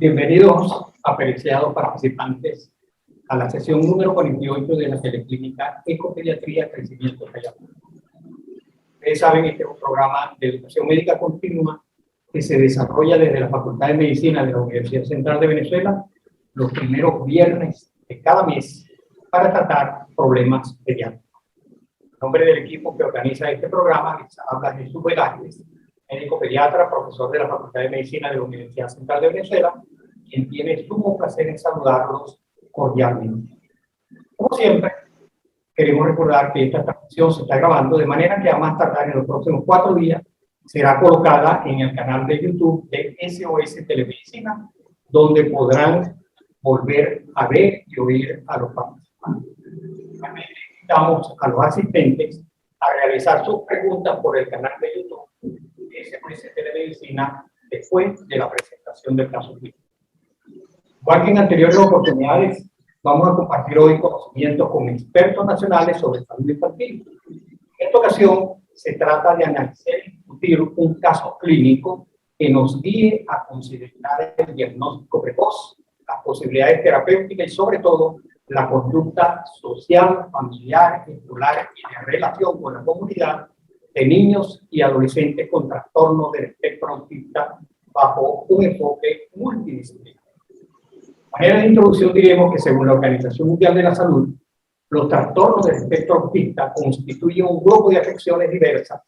Bienvenidos, apreciados participantes, a la sesión número 48 de la teleclínica Ecopediatría Crecimiento Real. Ustedes saben, este es un programa de educación médica continua que se desarrolla desde la Facultad de Medicina de la Universidad Central de Venezuela los primeros viernes de cada mes para tratar problemas pediátricos. En nombre del equipo que organiza este programa, les habla Jesús Velázquez, médico pediatra, profesor de la Facultad de Medicina de la Universidad Central de Venezuela, quien tiene sumo placer en saludarlos cordialmente. Como siempre, queremos recordar que esta transmisión se está grabando de manera que a más tardar en los próximos 4 días será colocada en el canal de YouTube de SOS Telemedicina, donde podrán volver a ver y oír a los participantes. También invitamos a los asistentes a realizar sus preguntas por el canal de YouTube de SOS Telemedicina después de la presentación del caso clínico. Igual que en anteriores oportunidades, vamos a compartir hoy conocimientos con expertos nacionales sobre salud infantil. En esta ocasión, se trata de analizar y discutir un caso clínico que nos guíe a considerar el diagnóstico precoz, las posibilidades terapéuticas y, sobre todo, la conducta social, familiar, escolar y de relación con la comunidad de niños y adolescentes con trastornos del espectro autista bajo un enfoque multidisciplinario. De manera de introducción diremos que según la Organización Mundial de la Salud, los trastornos del espectro autista constituyen un grupo de afecciones diversas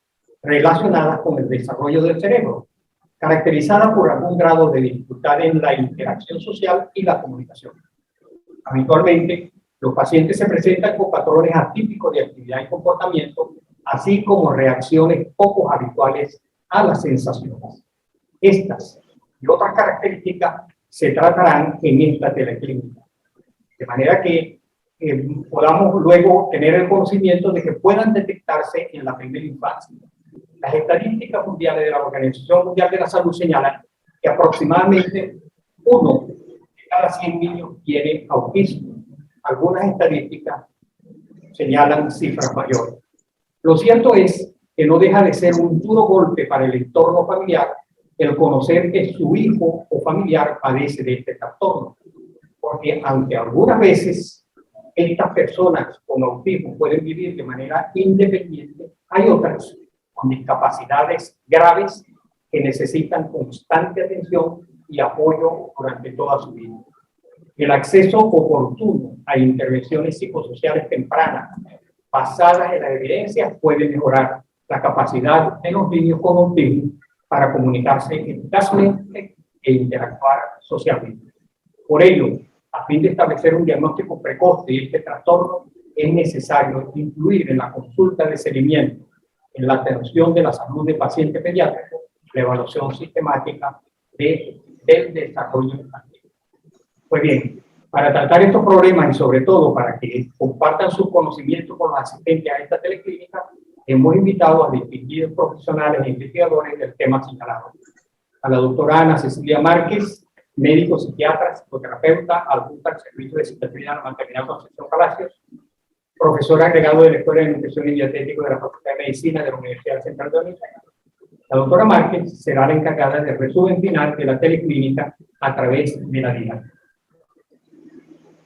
relacionadas con el desarrollo del cerebro, caracterizadas por algún grado de dificultad en la interacción social y la comunicación. Habitualmente, los pacientes se presentan con patrones atípicos de actividad y comportamiento, así como reacciones poco habituales a las sensaciones. Estas y otras características se tratarán en esta teleclínica, de manera que podamos luego tener el conocimiento de que puedan detectarse en la primera infancia. Las estadísticas mundiales de la Organización Mundial de la Salud señalan que aproximadamente 1 de cada 100 niños tiene autismo. Algunas estadísticas señalan cifras mayores. Lo cierto es que no deja de ser un duro golpe para el entorno familiar el conocer que su hijo o familiar padece de este trastorno, porque aunque algunas veces estas personas con autismo pueden vivir de manera independiente, hay otras con discapacidades graves que necesitan constante atención y apoyo durante toda su vida. El acceso oportuno a intervenciones psicosociales tempranas basadas en la evidencia puede mejorar la capacidad de los niños con autismo para comunicarse eficazmente e interactuar socialmente. Por ello, a fin de establecer un diagnóstico precoz de este trastorno, es necesario incluir en la consulta de seguimiento, en la atención de la salud del paciente pediátrico, la evaluación sistemática del desarrollo infantil. Pues bien, para tratar estos problemas y sobre todo para que compartan sus conocimientos con los asistentes a esta teleclínica, hemos invitado a distinguidos profesionales e investigadores del tema señalado. A la doctora Ana Cecilia Márquez, médico psiquiatra, psicoterapeuta, adjunta al Servicio de Psiquiatría de la Maternidad Concepción Palacios, profesor agregado de la Escuela de Nutrición y Dietética de la Facultad de Medicina de la Universidad Central de Venezuela. La doctora Márquez será la encargada del resumen final de la teleclínica a través de la dinámica.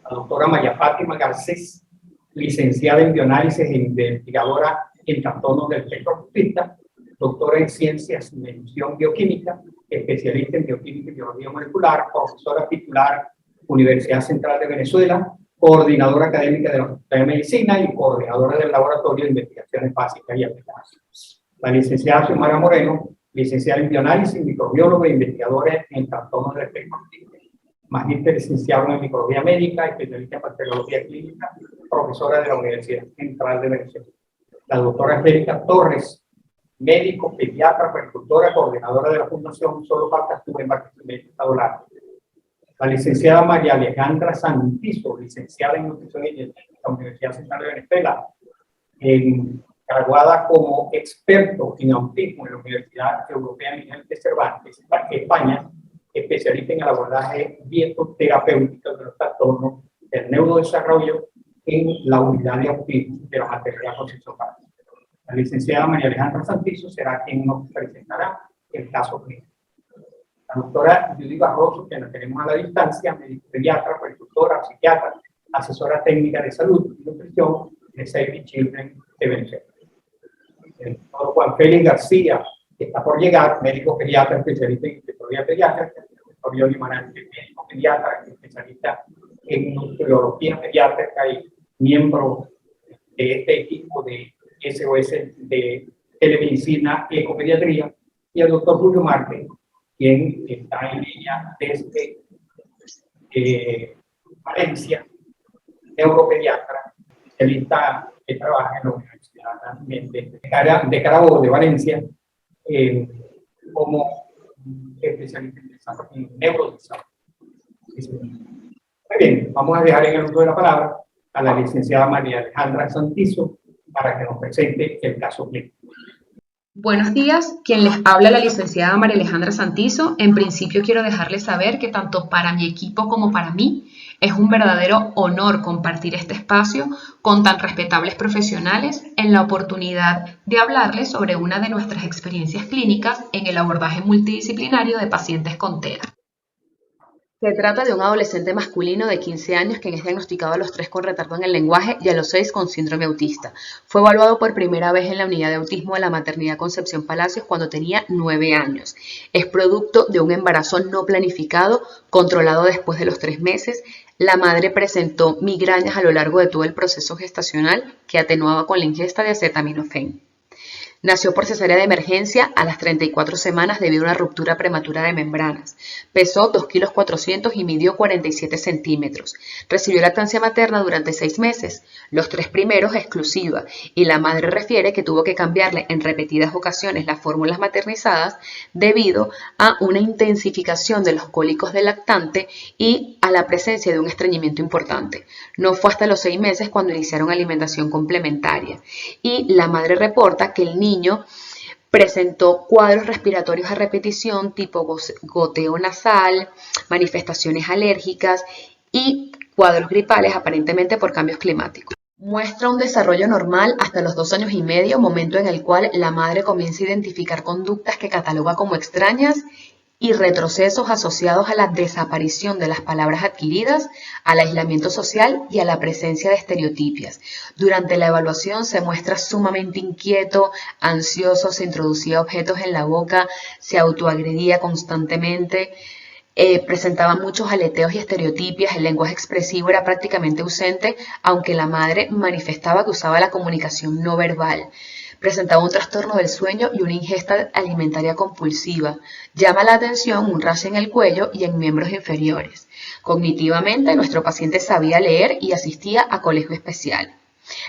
La doctora Maya Fátima Garcés, licenciada en bioanálisis e investigadora en trastornos del espectro autista, doctora en ciencias de medición bioquímica, especialista en bioquímica y biología molecular, profesora titular Universidad Central de Venezuela, coordinadora académica de la Facultad de Medicina y coordinadora del Laboratorio de Investigaciones Básicas y Aplicadas. La licenciada Xiomara Moreno, licenciada en bioanálisis, microbióloga e investigadora en trastornos del espectro autista, magíster licenciado en microbiología médica, especialista en bacteriología clínica, profesora de la Universidad Central de Venezuela. La doctora Angélica Torres, médico, pediatra, agricultora, coordinadora de la Fundación Solo Falta Estuve en Barquisimeto. La licenciada María Alejandra Santizo, licenciada en Nutrición y Dietética de la Universidad Central de Venezuela, graduada como experto en autismo en la Universidad Europea Miguel de Cervantes, España, especialista en el abordaje dietoterapéutico de los trastornos del neurodesarrollo en la unidad de autismo de la Maternidad Concepción Palacios. La licenciada María Alejandra Santizo será quien nos presentará el caso clínico. La doctora Judy Barroso, que la tenemos a la distancia, médico pediatra, consultora, psiquiatra, asesora técnica de salud y nutrición de Save the Children de Venezuela. El doctor Juan Félix García, que está por llegar, médico pediatra, especialista en infectología pediátrica, el doctor Yoli Marante, médico pediatra, especialista en nutriología pediátrica y miembro de este equipo de SOS de telemedicina y ecopediatría, y el doctor Julio Márquez, quien está en línea desde Valencia, neuropediatra, especialista que trabaja en la Universidad también de Carabobo, de Valencia, como especialista en neurodesarrollo. Muy bien, vamos a dejar en el uso de la palabra a la licenciada María Alejandra Santizo para que nos presente el caso clínico. Buenos días, quien les habla la licenciada María Alejandra Santizo. En principio quiero dejarles saber que tanto para mi equipo como para mí es un verdadero honor compartir este espacio con tan respetables profesionales en la oportunidad de hablarles sobre una de nuestras experiencias clínicas en el abordaje multidisciplinario de pacientes con TEA. Se trata de un adolescente masculino de 15 años quien es diagnosticado a los 3 con retardo en el lenguaje y a los 6 con síndrome autista. Fue evaluado por primera vez en la unidad de autismo de la maternidad Concepción Palacios cuando tenía 9 años. Es producto de un embarazo no planificado, controlado después de los 3 meses. La madre presentó migrañas a lo largo de todo el proceso gestacional que atenuaba con la ingesta de acetaminofén. Nació por cesárea de emergencia a las 34 semanas debido a una ruptura prematura de membranas. Pesó 2,4 kilos y midió 47 centímetros. Recibió lactancia materna durante 6 meses, los 3 primeros exclusiva, y la madre refiere que tuvo que cambiarle en repetidas ocasiones las fórmulas maternizadas debido a una intensificación de los cólicos del lactante y a la presencia de un estreñimiento importante. No fue hasta los 6 meses cuando iniciaron alimentación complementaria. Y la madre reporta que el niño presentó cuadros respiratorios a repetición tipo goteo nasal, manifestaciones alérgicas y cuadros gripales aparentemente por cambios climáticos. Muestra un desarrollo normal hasta los 2 años y medio, momento en el cual la madre comienza a identificar conductas que cataloga como extrañas y retrocesos asociados a la desaparición de las palabras adquiridas, al aislamiento social y a la presencia de estereotipias. Durante la evaluación se muestra sumamente inquieto, ansioso, se introducía objetos en la boca, se autoagredía constantemente, presentaba muchos aleteos y estereotipias, el lenguaje expresivo era prácticamente ausente, aunque la madre manifestaba que usaba la comunicación no verbal. Presentaba un trastorno del sueño y una ingesta alimentaria compulsiva. Llama la atención un rash en el cuello y en miembros inferiores. Cognitivamente, nuestro paciente sabía leer y asistía a colegio especial.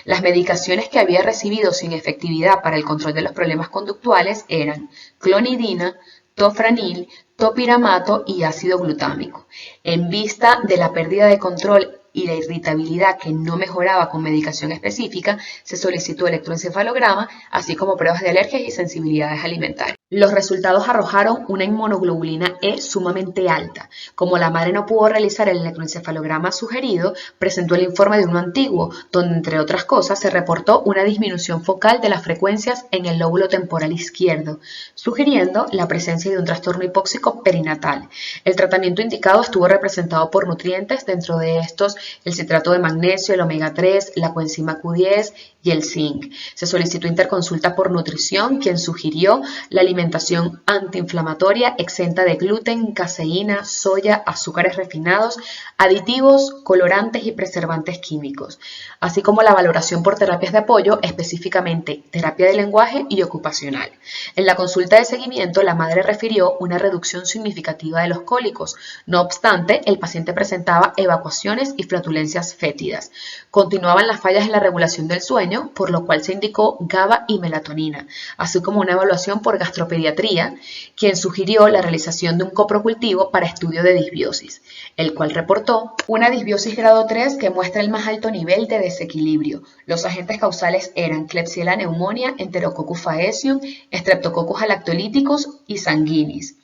Las medicaciones que había recibido sin efectividad para el control de los problemas conductuales eran clonidina, tofranil, topiramato y ácido glutámico. En vista de la pérdida de control y la irritabilidad que no mejoraba con medicación específica, se solicitó electroencefalograma, así como pruebas de alergias y sensibilidades alimentarias. Los resultados arrojaron una inmunoglobulina E sumamente alta. Como la madre no pudo realizar el electroencefalograma sugerido, presentó el informe de uno antiguo, donde entre otras cosas se reportó una disminución focal de las frecuencias en el lóbulo temporal izquierdo, sugiriendo la presencia de un trastorno hipóxico perinatal. El tratamiento indicado estuvo representado por nutrientes, dentro de estos el citrato de magnesio, el omega 3, la coenzima Q10 y el zinc. Se solicitó interconsulta por nutrición, quien sugirió la alimentación antiinflamatoria exenta de gluten, caseína, soya, azúcares refinados, aditivos, colorantes y preservantes químicos, así como la valoración por terapias de apoyo, específicamente terapia de lenguaje y ocupacional. En la consulta de seguimiento, la madre refirió una reducción significativa de los cólicos. No obstante, el paciente presentaba evacuaciones y flatulencias fétidas. Continuaban las fallas en la regulación del sueño, por lo cual se indicó GABA y melatonina, así como una evaluación por gastropediatría, quien sugirió la realización de un coprocultivo para estudio de disbiosis, el cual reportó una disbiosis grado 3 que muestra el más alto nivel de desequilibrio. Los agentes causales eran Klebsiella pneumoniae, Enterococcus faecium, Streptococcus galactolíticos y sanguinis.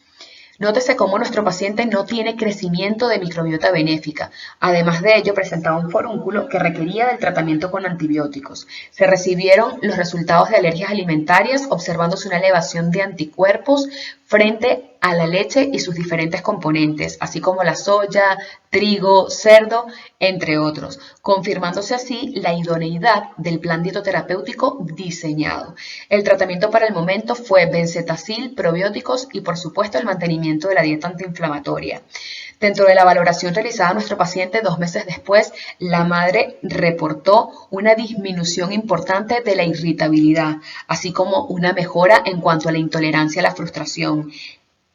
Nótese cómo nuestro paciente no tiene crecimiento de microbiota benéfica. Además de ello, presentaba un forúnculo que requería del tratamiento con antibióticos. Se recibieron los resultados de alergias alimentarias, observándose una elevación de anticuerpos frente a la leche y sus diferentes componentes, así como la soya, trigo, cerdo, entre otros, confirmándose así la idoneidad del plan dietoterapéutico diseñado. El tratamiento para el momento fue benzetacil, probióticos y por supuesto el mantenimiento de la dieta antiinflamatoria. Dentro de la valoración realizada a nuestro paciente 2 meses después, la madre reportó una disminución importante de la irritabilidad, así como una mejora en cuanto a la intolerancia a la frustración,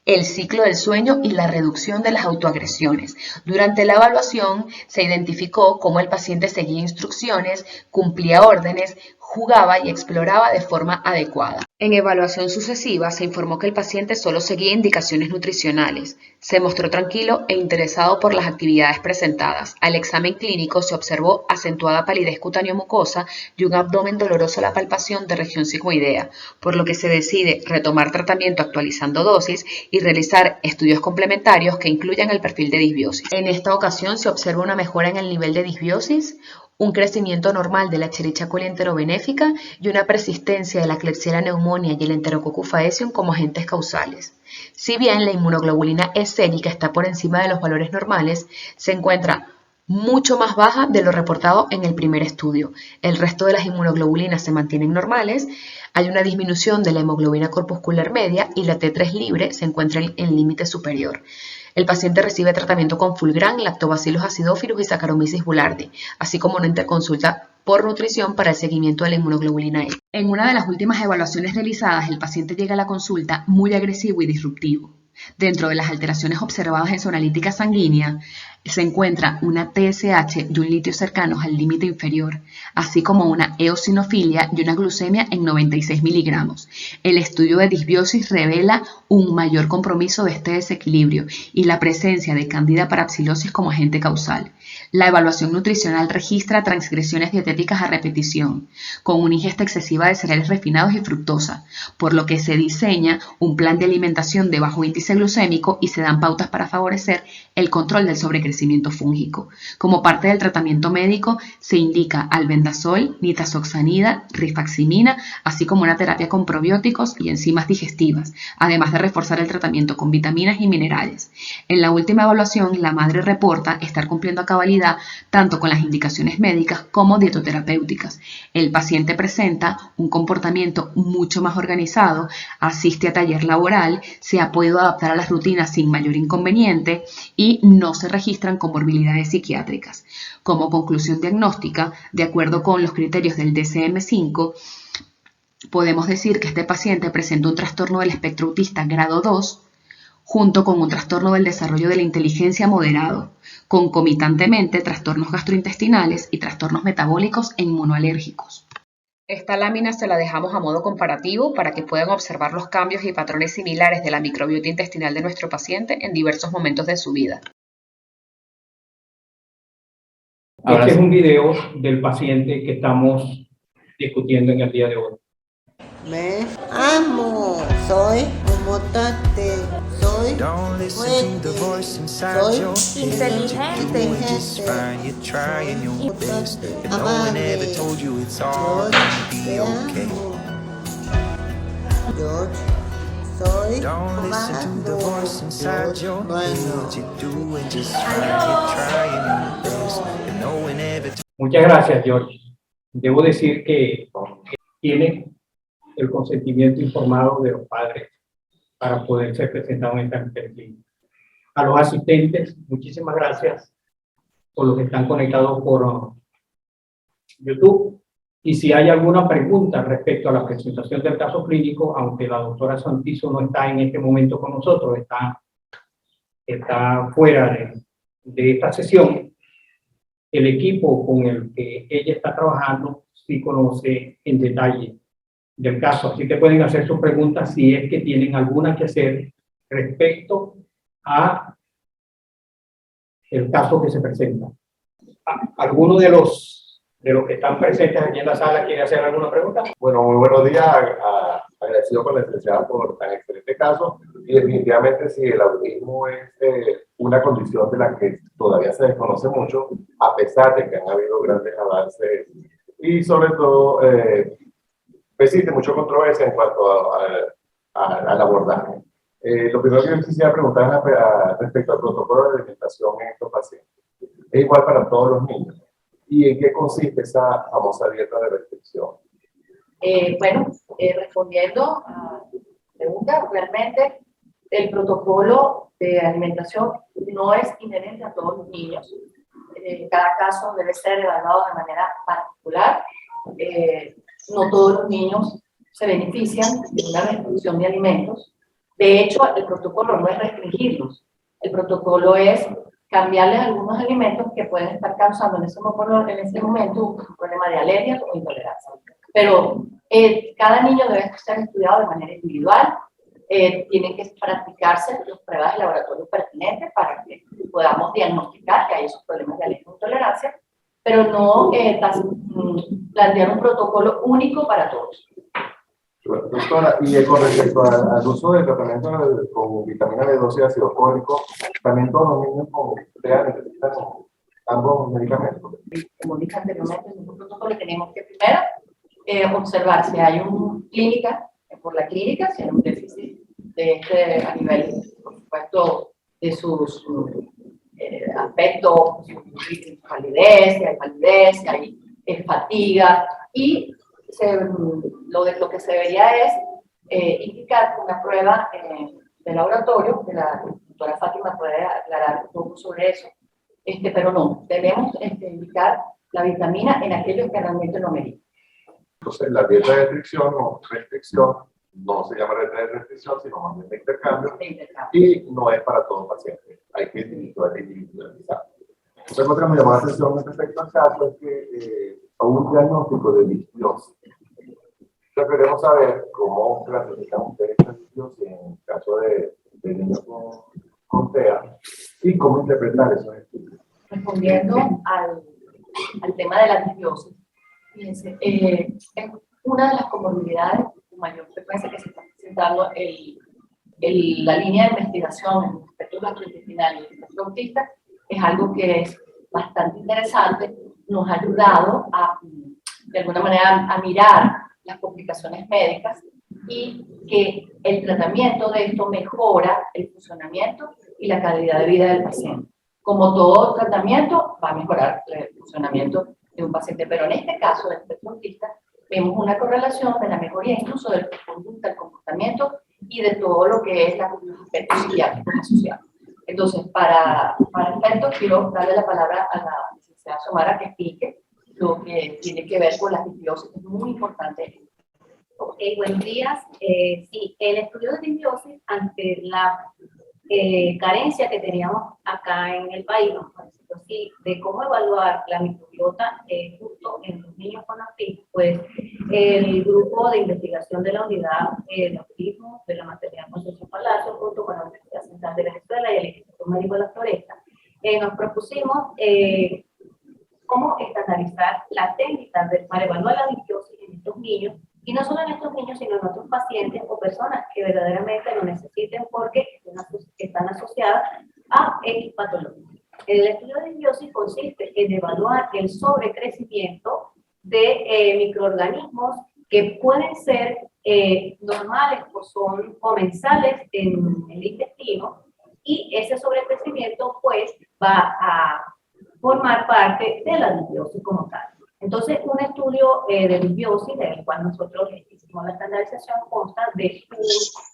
el ciclo del sueño y la reducción de las autoagresiones. Durante la evaluación se identificó cómo el paciente seguía instrucciones, cumplía órdenes, jugaba y exploraba de forma adecuada. En evaluación sucesiva se informó que el paciente solo seguía indicaciones nutricionales. Se mostró tranquilo e interesado por las actividades presentadas. Al examen clínico se observó acentuada palidez cutáneo-mucosa y un abdomen doloroso a la palpación de región sigmoidea, por lo que se decide retomar tratamiento actualizando dosis y realizar estudios complementarios que incluyan el perfil de disbiosis. En esta ocasión se observa una mejora en el nivel de disbiosis, un crecimiento normal de la Escherichia coli enterobenéfica y una persistencia de la Klebsiella pneumoniae y el Enterococcus faecium como agentes causales. Si bien la inmunoglobulina E sérica está por encima de los valores normales, se encuentra mucho más baja de lo reportado en el primer estudio. El resto de las inmunoglobulinas se mantienen normales, hay una disminución de la hemoglobina corpuscular media y la T3 libre se encuentra en límite superior. El paciente recibe tratamiento con Fulgran, Lactobacillus acidophilus y Saccharomyces boulardii, así como una interconsulta por nutrición para el seguimiento de la inmunoglobulina E. En una de las últimas evaluaciones realizadas, el paciente llega a la consulta muy agresivo y disruptivo. Dentro de las alteraciones observadas en su analítica sanguínea, se encuentra una TSH y un litio cercanos al límite inferior, así como una eosinofilia y una glucemia en 96 miligramos. El estudio de disbiosis revela un mayor compromiso de este desequilibrio y la presencia de Candida parapsilosis como agente causal. La evaluación nutricional registra transgresiones dietéticas a repetición, con una ingesta excesiva de cereales refinados y fructosa, por lo que se diseña un plan de alimentación de bajo índice glucémico y se dan pautas para favorecer el control del sobrecrecimiento fúngico. Como parte del tratamiento médico se indica albendazol, nitazoxanida, rifaximina, así como una terapia con probióticos y enzimas digestivas, además de reforzar el tratamiento con vitaminas y minerales. En la última evaluación, la madre reporta estar cumpliendo a cabalidad tanto con las indicaciones médicas como dietoterapéuticas. El paciente presenta un comportamiento mucho más organizado, asiste a taller laboral, se ha podido adaptar a las rutinas sin mayor inconveniente y no se registran comorbilidades psiquiátricas. Como conclusión diagnóstica, de acuerdo con los criterios del DSM-5, podemos decir que este paciente presenta un trastorno del espectro autista grado 2, junto con un trastorno del desarrollo de la inteligencia moderado, concomitantemente trastornos gastrointestinales y trastornos metabólicos e inmunoalérgicos. Esta lámina se la dejamos a modo comparativo para que puedan observar los cambios y patrones similares de la microbiota intestinal de nuestro paciente en diversos momentos de su vida. Este es un video del paciente que estamos discutiendo en el día de hoy. Me amo, soy un mutante, soy fuerte, soy inteligente, amable, yo te amo, yo soy malo, yo bueno. Muchas gracias, George. Debo decir que tiene el consentimiento informado de los padres para poder ser presentado en esta clínica. A los asistentes, muchísimas gracias por los que están conectados por YouTube. Y si hay alguna pregunta respecto a la presentación del caso clínico, aunque la doctora Santiso no está en este momento con nosotros, está fuera de esta sesión, el equipo con el que ella está trabajando sí conoce en detalle del caso, así que pueden hacer sus preguntas si es que tienen alguna que hacer respecto a el caso que se presenta. ¿Alguno de los que están presentes aquí en la sala quiere hacer alguna pregunta? Bueno, muy buenos días. Agradecido con la licenciada por tan excelente caso. Y definitivamente si el autismo es una condición de la que todavía se desconoce mucho, a pesar de que han habido grandes avances y sobre todo existe mucha controversia en cuanto al abordaje. Lo primero que yo quisiera preguntar es respecto al protocolo de alimentación en estos pacientes. ¿Es igual para todos los niños? ¿Y en qué consiste esa famosa dieta de restricción? Respondiendo a la pregunta, realmente el protocolo de alimentación no es inherente a todos los niños. Cada caso debe ser evaluado de manera particular. No todos los niños se benefician de una restricción de alimentos. De hecho, el protocolo no es restringirlos. El protocolo es cambiarles algunos alimentos que pueden estar causando en ese momento un problema de alergias o intolerancia. Pero cada niño debe ser estudiado de manera individual. Tienen que practicarse las pruebas de laboratorio pertinentes para que podamos diagnosticar que hay esos problemas de alergia o intolerancia, pero no plantear un protocolo único para todos. Doctora, y con respecto al uso del tratamiento con vitamina B12 y ácido fólico, también todos los niños con TEA necesitan ambos medicamentos. Como dije anteriormente, en un protocolo tenemos que primero observar si hay una clínica, por la clínica, si hay un déficit a nivel, por supuesto, de sus aspectos, su validez, si hay fatiga, y lo que se debería es indicar una prueba de laboratorio, que la doctora Fátima puede aclarar un poco sobre eso, pero no, debemos indicar la vitamina en aquellos que realmente no medican. Entonces, la dieta de restricción o restricción no se llama dieta de restricción, sino más bien de intercambio, y no es para todo paciente, hay que individualizar. Otra cosa que me llamó la atención respecto al caso es que un diagnóstico de disbiosis. Entonces queremos saber cómo clasifican ustedes esta disbiosis en el caso de niños con TEA y cómo interpretar esos estudios. Respondiendo al tema de la disbiosis, fíjense, es una de las comorbilidades de mayor frecuencia que se está presentando la línea de investigación en el aspecto gastrointestinal y el espectro autista. Es algo que es bastante interesante, nos ha ayudado de alguna manera a mirar las complicaciones médicas y que el tratamiento de esto mejora el funcionamiento y la calidad de vida del paciente. Como todo tratamiento, va a mejorar el funcionamiento de un paciente, pero en este caso del espectro autista, vemos una correlación de la mejoría incluso de la conducta, el comportamiento y de todo lo que es los aspectos psiquiátricos asociados. Entonces, para esto, quiero darle la palabra a la licenciada Xiomara que explique lo que tiene que ver con la disbiosis, es muy importante. Ok, buenos días. Sí, el estudio de disbiosis, ante la carencia que teníamos acá en el país, así, de cómo evaluar la microbiota justo en los niños con autismo, pues el grupo de investigación de la unidad de autismo de la maternidad Concepción Palacio, junto con la Universidad Central de Venezuela y el Instituto Médico de la Floresta, nos propusimos cómo estandarizar la técnica para evaluar la disbiosis en estos niños, y no solo en estos niños, sino en otros pacientes o personas que verdaderamente lo necesiten porque están asociadas a X patología. El estudio de disbiosis consiste en evaluar el sobrecrecimiento de microorganismos que pueden ser normales o son comensales en el intestino, y ese sobrecrecimiento pues va a formar parte de la disbiosis como tal. Entonces, un estudio de disbiosis, del cual nosotros hicimos la estandarización, consta de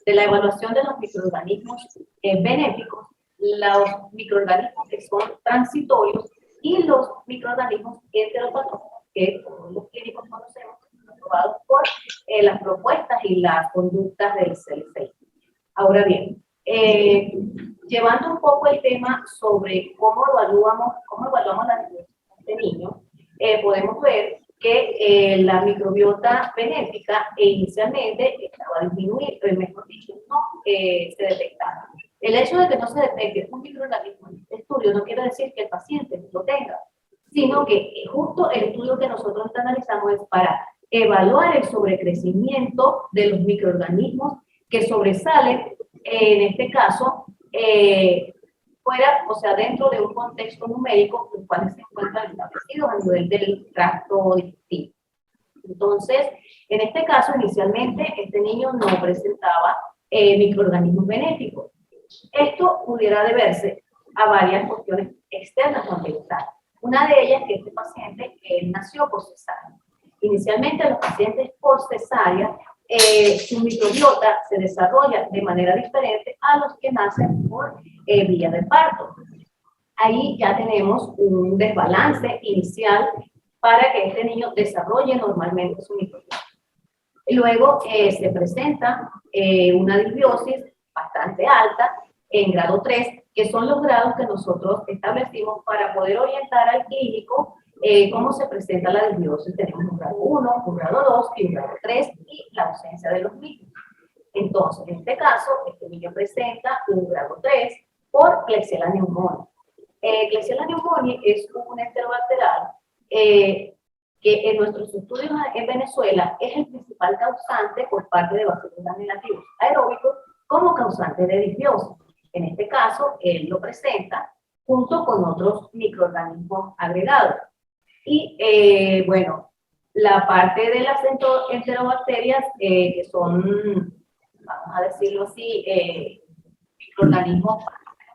la evaluación de los microorganismos benéficos, los microorganismos que son transitorios y los microorganismos heteropatógenos, que como los clínicos conocemos, son aprobados por las propuestas y las conductas del CLC. Ahora bien, llevando un poco el tema sobre cómo evaluamos la disbiosis de este niño, podemos ver que la microbiota benéfica inicialmente estaba disminuida, mejor dicho, no se detectaba. El hecho de que no se detecte un microorganismo en este estudio no quiere decir que el paciente lo tenga, sino que justo el estudio que nosotros analizamos es para evaluar el sobrecrecimiento de los microorganismos que sobresalen, en este caso, fuera, o sea, dentro de un contexto numérico, los cuales se encuentran establecidos a nivel del tracto digestivo. Entonces, en este caso, inicialmente, este niño no presentaba microorganismos benéficos. Esto pudiera deberse a varias cuestiones externas o ambientales. Una de ellas es que este paciente nació por cesárea. Inicialmente, los pacientes por cesárea, su microbiota se desarrolla de manera diferente a los que nacen por vía de parto. Ahí ya tenemos un desbalance inicial para que este niño desarrolle normalmente su microbiota. Luego se presenta una disbiosis bastante alta en grado 3, que son los grados que nosotros establecimos para poder orientar al clínico cómo se presenta la disbiosis. Tenemos un grado 1, un grado 2 y un grado 3 y la ausencia de los mismos. Entonces, en este caso, este niño presenta un grado 3 por Klebsiella pneumoniae. Klebsiella pneumoniae es un enterobacterial que en nuestros estudios en Venezuela es el principal causante por parte de bacilos gram-negativos aeróbicos como causante de disbiosis. En este caso, él lo presenta junto con otros microorganismos agregados. Y bueno, la parte de las enterobacterias, que son, vamos a decirlo así, microorganismos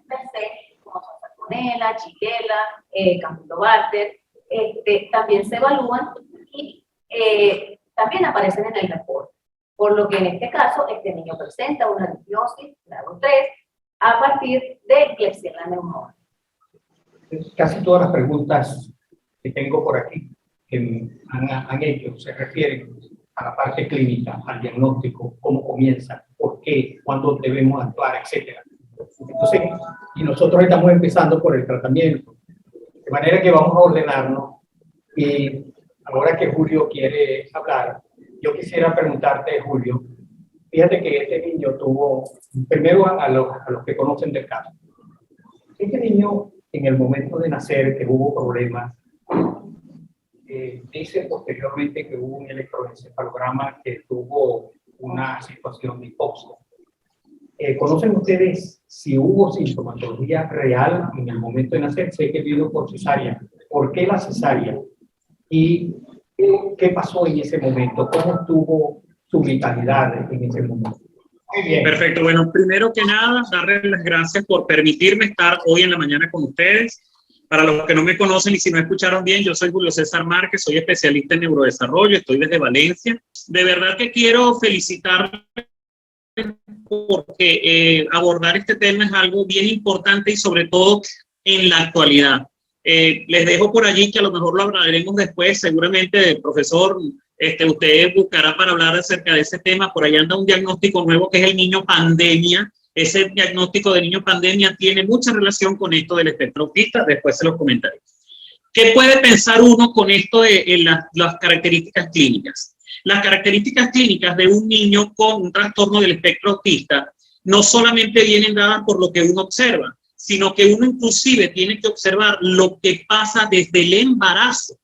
per se, como son Salmonella, Shigella, Campylobacter, también se evalúan y también aparecen en el reporte. Por lo que en este caso, este niño presenta una disbiosis grado 3 a partir de Klebsiella pneumoniae. Casi todas las preguntas que tengo por aquí que han hecho se refieren a la parte clínica, al diagnóstico, cómo comienza, por qué, cuándo debemos actuar, etc. Entonces, y nosotros estamos empezando por el tratamiento, de manera que vamos a ordenarnos. Y ahora que Julio quiere hablar, yo quisiera preguntarte, Julio, fíjate que este niño tuvo, primero a los que conocen del caso, este niño en el momento de nacer que hubo problemas, dice posteriormente que hubo un electroencefalograma que tuvo una situación de hipoxia. ¿Conocen ustedes si hubo sintomatología real en el momento de nacer? Sé que vino por cesárea. ¿Por qué la cesárea? ¿Y qué pasó en ese momento? ¿Cómo estuvo su vitalidad en ese momento? Muy bien. Perfecto. Bueno, primero que nada, darles las gracias por permitirme estar hoy en la mañana con ustedes. Para los que no me conocen y si no escucharon bien, yo soy Julio César Márquez, soy especialista en neurodesarrollo, estoy desde Valencia. De verdad que quiero felicitar porque abordar este tema es algo bien importante y sobre todo en la actualidad. Les dejo por allí que a lo mejor lo hablaremos después, seguramente el profesor, usted buscará para hablar acerca de ese tema. Por ahí anda un diagnóstico nuevo que es el niño pandemia. Ese diagnóstico de niño pandemia tiene mucha relación con esto del espectro autista, después se los comentaré. ¿Qué puede pensar uno con esto de las características clínicas? Las características clínicas de un niño con un trastorno del espectro autista no solamente vienen dadas por lo que uno observa, sino que uno inclusive tiene que observar lo que pasa desde el embarazo.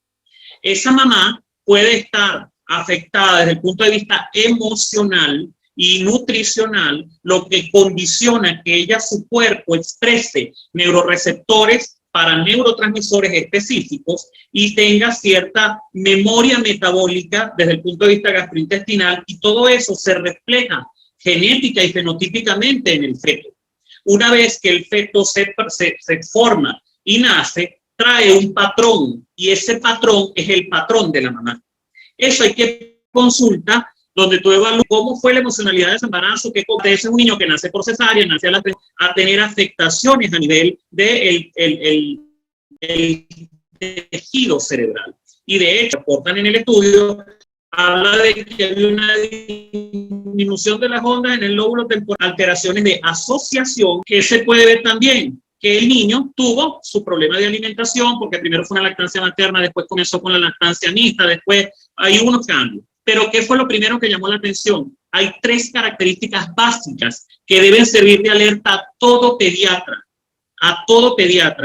Esa mamá puede estar afectada desde el punto de vista emocional y nutricional, lo que condiciona que ella, su cuerpo, exprese neuroreceptores para neurotransmisores específicos y tenga cierta memoria metabólica desde el punto de vista gastrointestinal, y todo eso se refleja genética y fenotípicamente en el feto. Una vez que el feto se forma y nace, trae un patrón, y ese patrón es el patrón de la mamá. Eso hay que consultar, donde tú evalúas cómo fue la emocionalidad de ese embarazo, que es un niño que nace por cesárea, nace a tener afectaciones a nivel del el tejido cerebral. Y de hecho, aportan en el estudio, habla de que hay una disminución de las ondas en el lóbulo temporal, alteraciones de asociación, que se puede ver también, que el niño tuvo su problema de alimentación, porque primero fue una lactancia materna, después comenzó con la lactancia mixta, después hay unos cambios. Pero ¿qué fue lo primero que llamó la atención? Hay 3 características básicas que deben servir de alerta a todo pediatra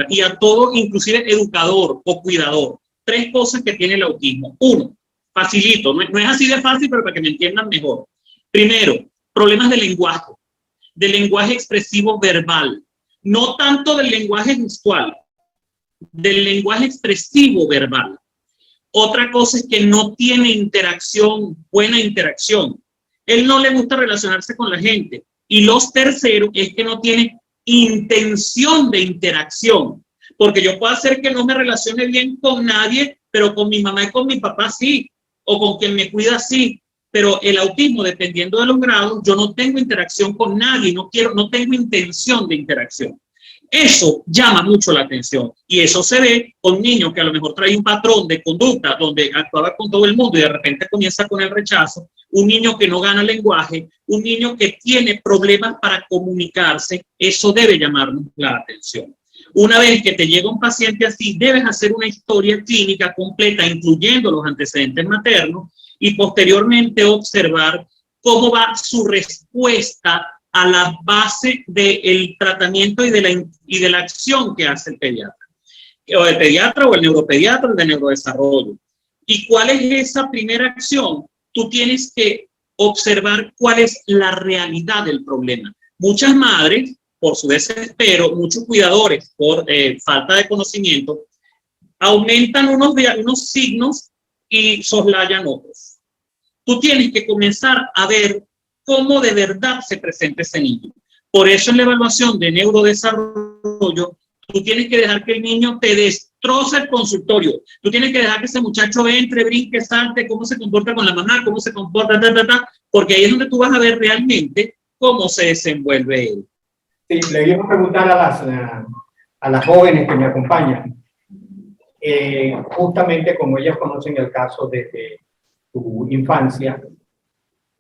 y a todo inclusive educador o cuidador. 3 cosas que tiene el autismo. 1, facilito, no es así de fácil, pero para que me entiendan mejor. Primero, problemas de lenguaje expresivo verbal. No tanto del lenguaje gestual, del lenguaje expresivo verbal. Otra cosa es que no tiene interacción, buena interacción. Él no le gusta relacionarse con la gente. Y los terceros es que no tiene intención de interacción, porque yo puedo hacer que no me relacione bien con nadie, pero con mi mamá y con mi papá sí, o con quien me cuida sí. Pero el autismo, dependiendo de los grados, yo no tengo interacción con nadie, no tengo intención de interacción. Eso llama mucho la atención y eso se ve con niños que a lo mejor trae un patrón de conducta donde actuaba con todo el mundo y de repente comienza con el rechazo, un niño que no gana lenguaje, un niño que tiene problemas para comunicarse. Eso debe llamarnos la atención. Una vez que te llega un paciente así, debes hacer una historia clínica completa, incluyendo los antecedentes maternos, y posteriormente observar cómo va su respuesta a la base del tratamiento y de la acción que hace el pediatra. O el pediatra o el neuropediatra de neurodesarrollo. ¿Y cuál es esa primera acción? Tú tienes que observar cuál es la realidad del problema. Muchas madres, por su desespero, muchos cuidadores, por falta de conocimiento, aumentan unos signos y soslayan otros. Tú tienes que comenzar a ver cómo de verdad se presenta ese niño. Por eso en la evaluación de neurodesarrollo, tú tienes que dejar que el niño te destroce el consultorio. Tú tienes que dejar que ese muchacho entre, brinque, salte, cómo se comporta con la mamá, cómo se comporta, porque ahí es donde tú vas a ver realmente cómo se desenvuelve él. Sí, le iba a preguntar a las jóvenes que me acompañan, justamente como ellas conocen el caso desde su infancia,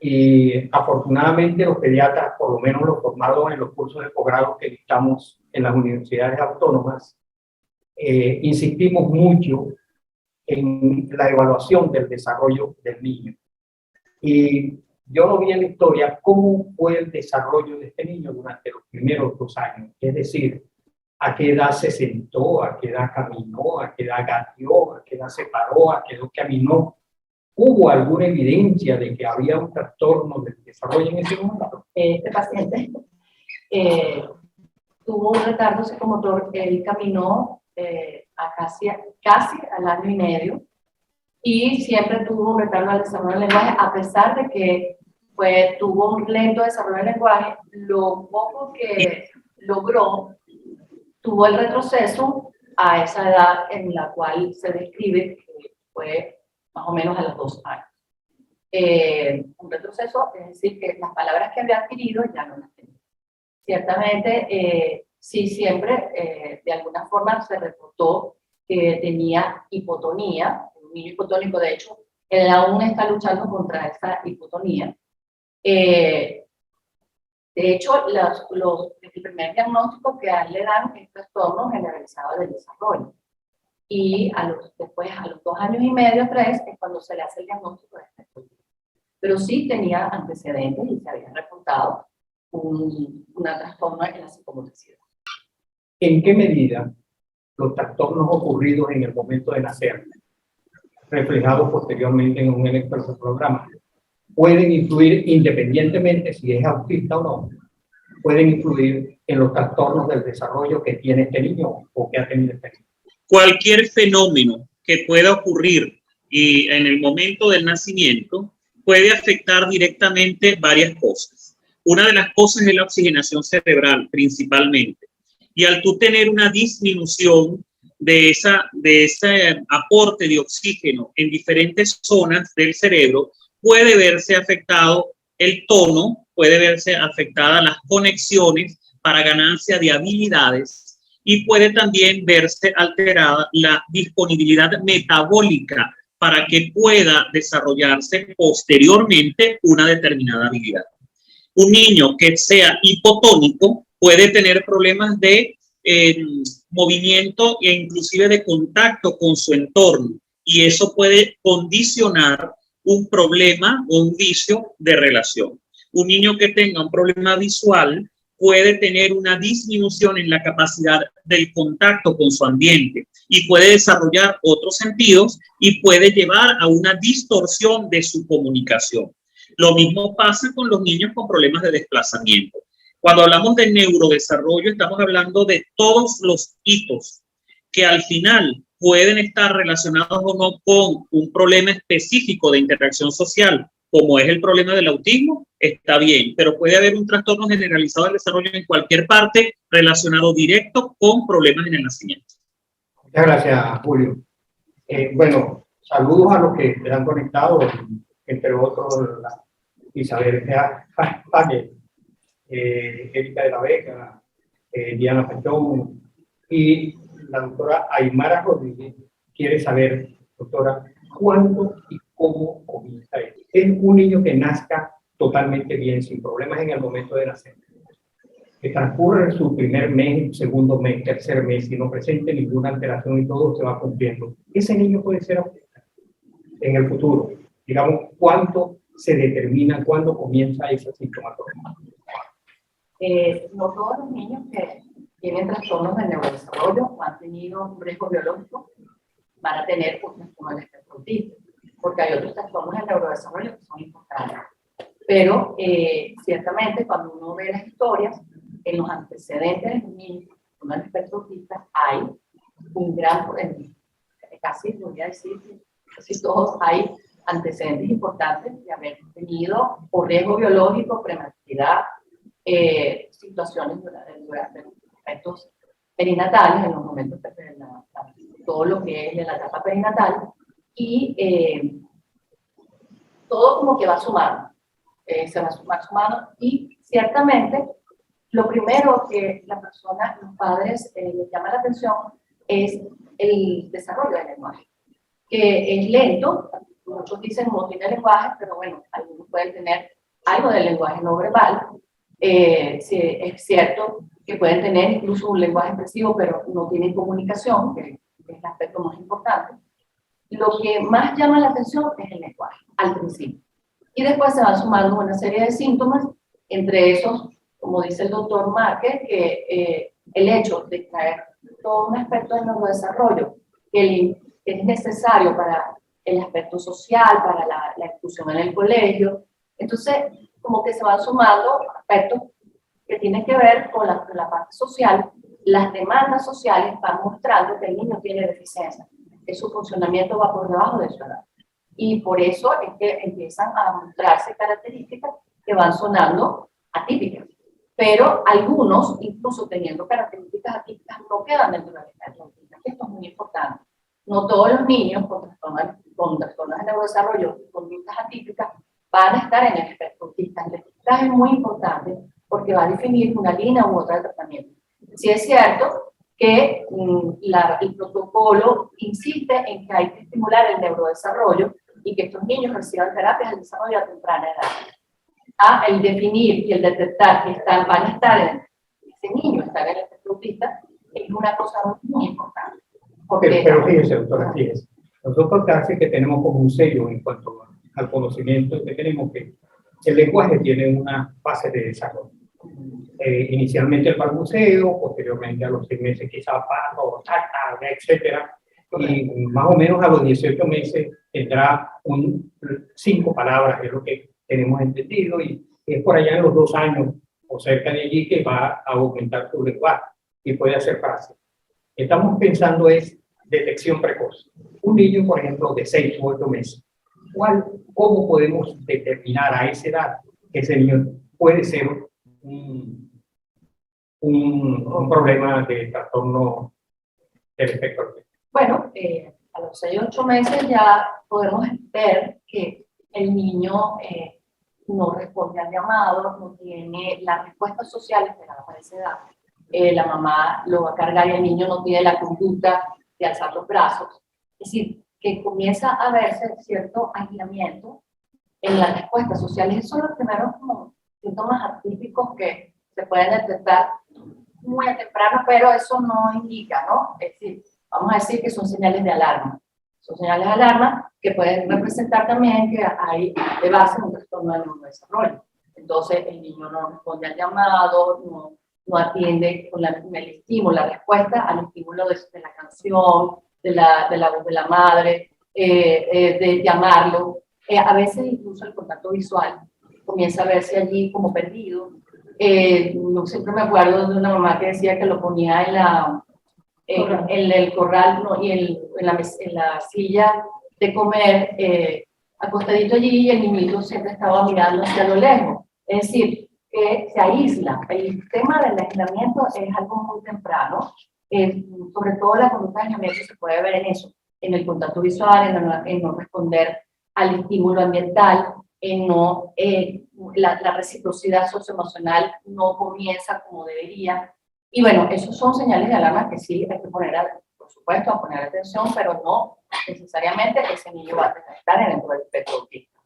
y afortunadamente los pediatras, por lo menos los formados en los cursos de posgrado que dictamos en las universidades autónomas, insistimos mucho en la evaluación del desarrollo del niño. Y yo lo vi en la historia cómo fue el desarrollo de este niño durante los primeros 2 años, es decir, a qué edad se sentó, a qué edad caminó, a qué edad gateó, a qué edad se paró, a qué edad caminó. ¿Hubo alguna evidencia de que había un trastorno del desarrollo en ese momento? Este paciente tuvo un retardo psicomotor. Él caminó a casi al año y medio y siempre tuvo un retardo al desarrollo del lenguaje, a pesar de que tuvo un lento desarrollo del lenguaje. Lo poco que logró, tuvo el retroceso a esa edad en la cual se describe que fue más o menos a los 2 años. Un retroceso es decir que las palabras que había adquirido ya no las tenía. Ciertamente, sí, siempre de alguna forma se reportó que tenía hipotonía, un niño hipotónico. De hecho, él aún está luchando contra esa hipotonía. De hecho, el primer diagnóstico que a él le dan es trastorno generalizado del desarrollo. Y después, a los 2 años y medio, 3, es cuando se le hace el diagnóstico de este estudio. Pero sí tenía antecedentes y se había reportado un trastorno en la psicomotricidad. ¿En qué medida los trastornos ocurridos en el momento de nacer, reflejados posteriormente en un electroencefalograma, pueden influir, independientemente si es autista o no, pueden influir en los trastornos del desarrollo que tiene este niño o que ha tenido este niño? Cualquier fenómeno que pueda ocurrir y en el momento del nacimiento puede afectar directamente varias cosas. Una de las cosas es la oxigenación cerebral, principalmente. Y al tú tener una disminución de ese aporte de oxígeno en diferentes zonas del cerebro, puede verse afectado el tono, puede verse afectada las conexiones para ganancia de habilidades, y puede también verse alterada la disponibilidad metabólica para que pueda desarrollarse posteriormente una determinada habilidad. Un niño que sea hipotónico puede tener problemas de movimiento e inclusive de contacto con su entorno, y eso puede condicionar un problema o un vicio de relación. Un niño que tenga un problema visual puede tener una disminución en la capacidad del contacto con su ambiente y puede desarrollar otros sentidos y puede llevar a una distorsión de su comunicación. Lo mismo pasa con los niños con problemas de desplazamiento. Cuando hablamos de neurodesarrollo, estamos hablando de todos los hitos que al final pueden estar relacionados o no con un problema específico de interacción social, como es el problema del autismo, está bien, pero puede haber un trastorno generalizado del desarrollo en cualquier parte relacionado directo con problemas en el nacimiento. Muchas gracias, Julio. Bueno, saludos a los que se han conectado, entre otros, Isabel Paque, Erika de la Vega, Diana Pachón y la doctora Aymara Rodríguez. Quiere saber, doctora, cuándo y cómo comienza esto. Es un niño que nazca totalmente bien, sin problemas en el momento de nacer, que transcurre su primer mes, segundo mes, tercer mes y no presente ninguna alteración y todo se va cumpliendo. Ese niño puede ser autista en el futuro. Digamos, ¿cuánto se determina, cuándo comienza esa sintomatología? No todos los niños que tienen trastornos de neurodesarrollo o han tenido un riesgo biológico van a tener un trastorno del espectro autista, porque hay otros trastornos de neurodesarrollo que son importantes. Pero ciertamente cuando uno ve las historias, en los antecedentes de los niños con el espectro autista hay un gran, casi, voy a decir, casi todos hay antecedentes importantes de haber tenido o riesgo biológico, prematuridad, situaciones durante los efectos perinatales, en los momentos de todo lo que es de la etapa perinatal, y todo como que va sumando, se va sumando, y ciertamente lo primero que la persona, los padres, les llama la atención es el desarrollo del lenguaje, que es lento. Muchos dicen no tiene lenguaje, pero bueno, algunos pueden tener algo del lenguaje no verbal. Sí, es cierto que pueden tener incluso un lenguaje expresivo, pero no tienen comunicación, que es el aspecto más importante. Lo que más llama la atención es el lenguaje, al principio. Y después se van sumando una serie de síntomas, entre esos, como dice el doctor Márquez, que el hecho de traer todo un aspecto del neurodesarrollo que es necesario para el aspecto social, para la inclusión en el colegio. Entonces, como que se van sumando aspectos que tienen que ver con la parte social. Las demandas sociales van mostrando que el niño tiene deficiencia, que su funcionamiento va por debajo de su edad. Y por eso es que empiezan a mostrarse características que van sonando atípicas. Pero algunos, incluso teniendo características atípicas, no quedan dentro del espectro autista. Esto es muy importante. No todos los niños con trastornos de neurodesarrollo, conductas atípicas, van a estar en el espectro autista. El etiquetaje es muy importante porque va a definir una línea u otra de tratamiento. Sí es cierto que el protocolo insiste en que hay que estimular el neurodesarrollo y que estos niños reciban terapias de desarrollo a temprana edad. El definir y el detectar que van a estar ese niño está en el espectro autista es una cosa muy importante. Pero fíjese, doctora, fíjese. Nosotros casi que tenemos como un sello en cuanto al conocimiento que tenemos, que el lenguaje tiene una fase de desarrollo. Inicialmente el balbuceo, posteriormente a los 6 meses quizás paso, etcétera, y más o menos a los 18 meses tendrá 5 palabras, es lo que tenemos entendido, y es por allá en los 2 años o cerca de allí que va a aumentar su lenguaje y puede hacer frases. Estamos pensando es detección precoz. Un niño, por ejemplo, de 6 u 8 meses, ¿cómo podemos determinar a esa edad que ese niño puede ser un problema de trastorno del espectro autista? Bueno, a los 6 u 8 meses ya podemos ver que el niño no responde al llamado, no tiene las respuestas sociales esperadas para esa edad. La mamá lo va a cargar y el niño no tiene la conducta de alzar los brazos. Es decir, que comienza a verse cierto aislamiento en las respuestas sociales. Esos son los primeros como síntomas atípicos que se pueden detectar muy temprano, pero eso no indica, ¿no? Es decir, vamos a decir que son señales de alarma. Son señales de alarma que pueden representar también que hay de base un trastorno de neurodesarrollo. Entonces, el niño no responde al llamado, no atiende con el estímulo, la respuesta al estímulo de la canción, de la voz de la madre, de llamarlo. A veces incluso el contacto visual comienza a verse allí como perdido. No siempre me acuerdo de una mamá que decía que lo ponía en el corral, ¿no? Y en la silla de comer acostadito allí y el niñito siempre estaba mirando hacia lo lejos. Es decir, que se aísla. El tema del aislamiento es algo muy temprano. Sobre todo la conducta de aislamiento se puede ver en eso, en el contacto visual, en no responder al estímulo ambiental, en no, la reciprocidad socioemocional no comienza como debería. Y bueno, esos son señales de alarma que sí hay que poner, por supuesto, a poner atención, pero no necesariamente ese niño va a estar dentro del espectro autista.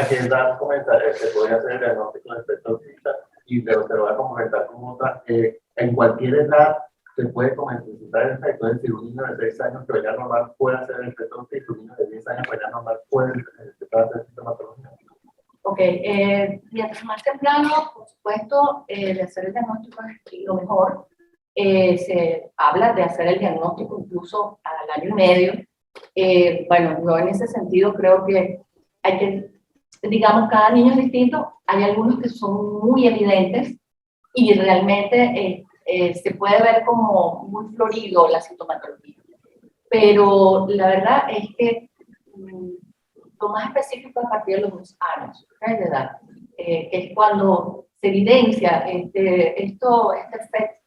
Aquí en dar comentarios, se podría hacer el diagnóstico de espectro autista y te lo voy a comentar como otra. En cualquier edad se puede comenzar el efecto, es decir, un niño de 6 años que vaya normal puede hacer el espectro autista, un niño de 10 años que vaya normal puede empezar a hacer sintomatología. Ok, mientras más temprano, por supuesto, de hacer el diagnóstico es lo mejor. Se habla de hacer el diagnóstico incluso al año y medio. Bueno, yo en ese sentido creo que hay que, digamos, cada niño es distinto. Hay algunos que son muy evidentes y realmente se puede ver como muy florido la sintomatología. Pero la verdad es que lo más específico a partir de los 2 años de edad, que es cuando se evidencia esta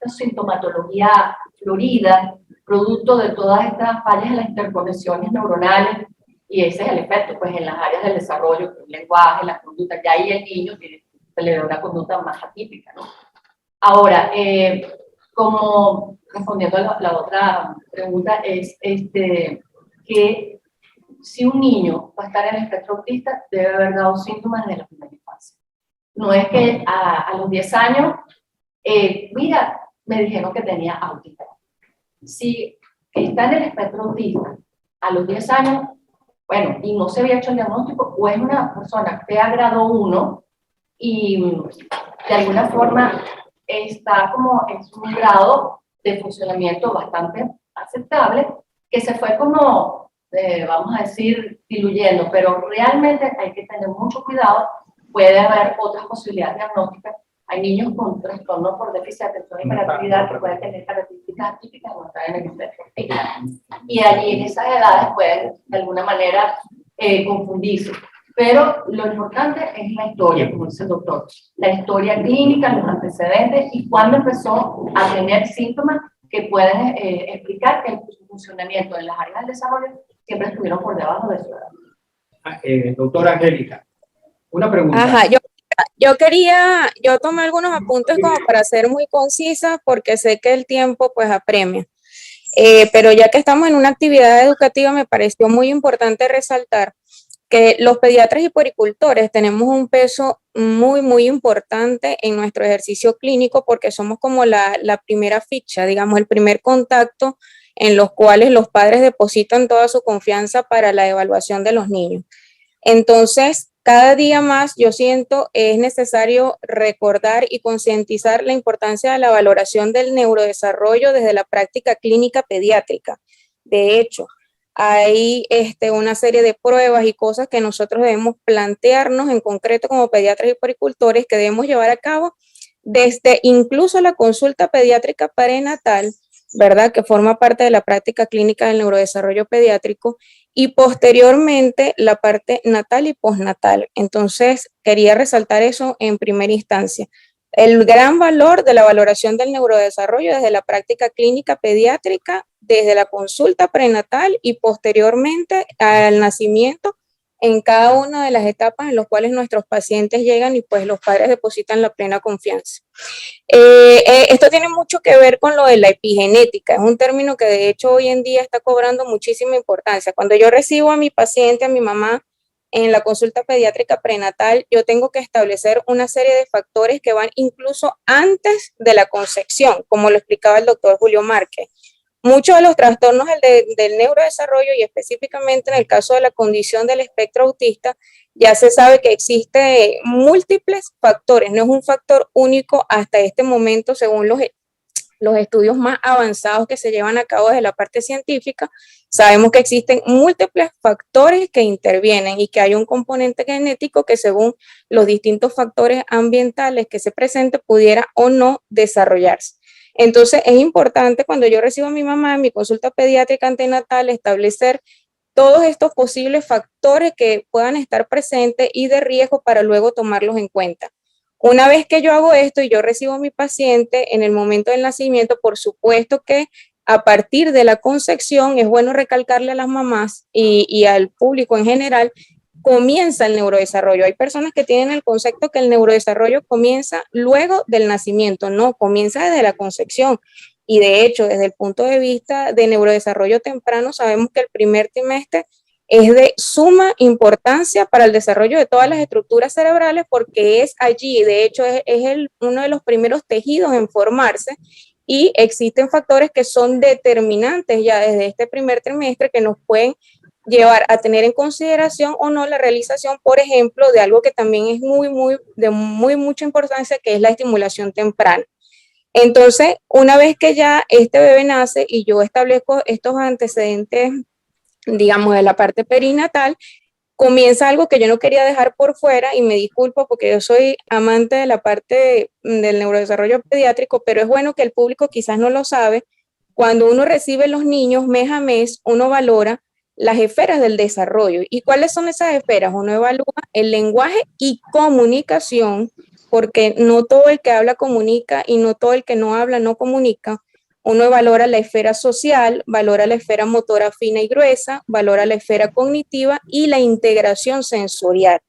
sintomatología florida, producto de todas estas fallas en las interconexiones neuronales, y ese es el efecto, pues en las áreas del desarrollo, el lenguaje, la conducta, ya ahí el niño se le da una conducta más atípica, ¿no? Ahora, como respondiendo a la otra pregunta, es que si un niño va a estar en el espectro autista, debe haber dado síntomas desde la primera infancia. No es que a los 10 años, mira, me dijeron que tenía autismo. Si está en el espectro autista a los 10 años, bueno, y no se había hecho el diagnóstico, o es una persona que a grado 1 y de alguna forma está como en un grado de funcionamiento bastante aceptable, que se fue como, vamos a decir, diluyendo, pero realmente hay que tener mucho cuidado. Puede haber otras posibilidades diagnósticas. Hay niños con trastorno por déficit de atención y hiperactividad que pueden tener características atípicas no están en el espectro autista. Y allí en esas edades pueden de alguna manera confundirse. Pero lo importante es la historia, como dice el doctor. La historia clínica, los antecedentes y cuándo empezó a tener síntomas que pueden explicar que su funcionamiento en las áreas del desarrollo siempre estuvieron por debajo de su edad. Doctora Angélica, una pregunta. Ajá, yo tomé algunos apuntes como para ser muy concisa porque sé que el tiempo pues apremia. Pero ya que estamos en una actividad educativa, me pareció muy importante resaltar que los pediatras y puericultores tenemos un peso muy, muy importante en nuestro ejercicio clínico porque somos como la primera ficha, digamos, el primer contacto en los cuales los padres depositan toda su confianza para la evaluación de los niños. Entonces, cada día más yo siento es necesario recordar y concientizar la importancia de la valoración del neurodesarrollo desde la práctica clínica pediátrica. De hecho, hay una serie de pruebas y cosas que nosotros debemos plantearnos en concreto como pediatras y puericultores que debemos llevar a cabo desde incluso la consulta pediátrica prenatal, ¿verdad? Que forma parte de la práctica clínica del neurodesarrollo pediátrico y posteriormente la parte natal y postnatal. Entonces, quería resaltar eso en primera instancia. El gran valor de la valoración del neurodesarrollo desde la práctica clínica pediátrica, desde la consulta prenatal y posteriormente al nacimiento en cada una de las etapas en las cuales nuestros pacientes llegan y pues los padres depositan la plena confianza. Esto tiene mucho que ver con lo de la epigenética, es un término que de hecho hoy en día está cobrando muchísima importancia. Cuando yo recibo a mi paciente, a mi mamá, en la consulta pediátrica prenatal, yo tengo que establecer una serie de factores que van incluso antes de la concepción, como lo explicaba el doctor Julio Márquez. Muchos de los trastornos del neurodesarrollo y específicamente en el caso de la condición del espectro autista, ya se sabe que existen múltiples factores, no es un factor único hasta este momento según los estudios más avanzados que se llevan a cabo desde la parte científica. Sabemos que existen múltiples factores que intervienen y que hay un componente genético que según los distintos factores ambientales que se presenten pudiera o no desarrollarse. Entonces es importante cuando yo recibo a mi mamá en mi consulta pediátrica antenatal establecer todos estos posibles factores que puedan estar presentes y de riesgo para luego tomarlos en cuenta. Una vez que yo hago esto y yo recibo a mi paciente en el momento del nacimiento, por supuesto que a partir de la concepción es bueno recalcarle a las mamás y al público en general, comienza el neurodesarrollo. Hay personas que tienen el concepto que el neurodesarrollo comienza luego del nacimiento, no, comienza desde la concepción. Y de hecho, desde el punto de vista de neurodesarrollo temprano, sabemos que el primer trimestre es de suma importancia para el desarrollo de todas las estructuras cerebrales porque es allí, de hecho, uno de los primeros tejidos en formarse y existen factores que son determinantes ya desde este primer trimestre que nos pueden llevar a tener en consideración o no la realización, por ejemplo, de algo que también es de muy mucha importancia, que es la estimulación temprana. Entonces, una vez que ya este bebé nace y yo establezco estos antecedentes, digamos, de la parte perinatal, comienza algo que yo no quería dejar por fuera y me disculpo porque yo soy amante de la parte del neurodesarrollo pediátrico, pero es bueno que el público quizás no lo sabe. Cuando uno recibe los niños mes a mes, uno valora las esferas del desarrollo. ¿Y cuáles son esas esferas? Uno evalúa el lenguaje y comunicación, porque no todo el que habla comunica y no todo el que no habla no comunica. Uno valora la esfera social, valora la esfera motora fina y gruesa, valora la esfera cognitiva y la integración sensorial.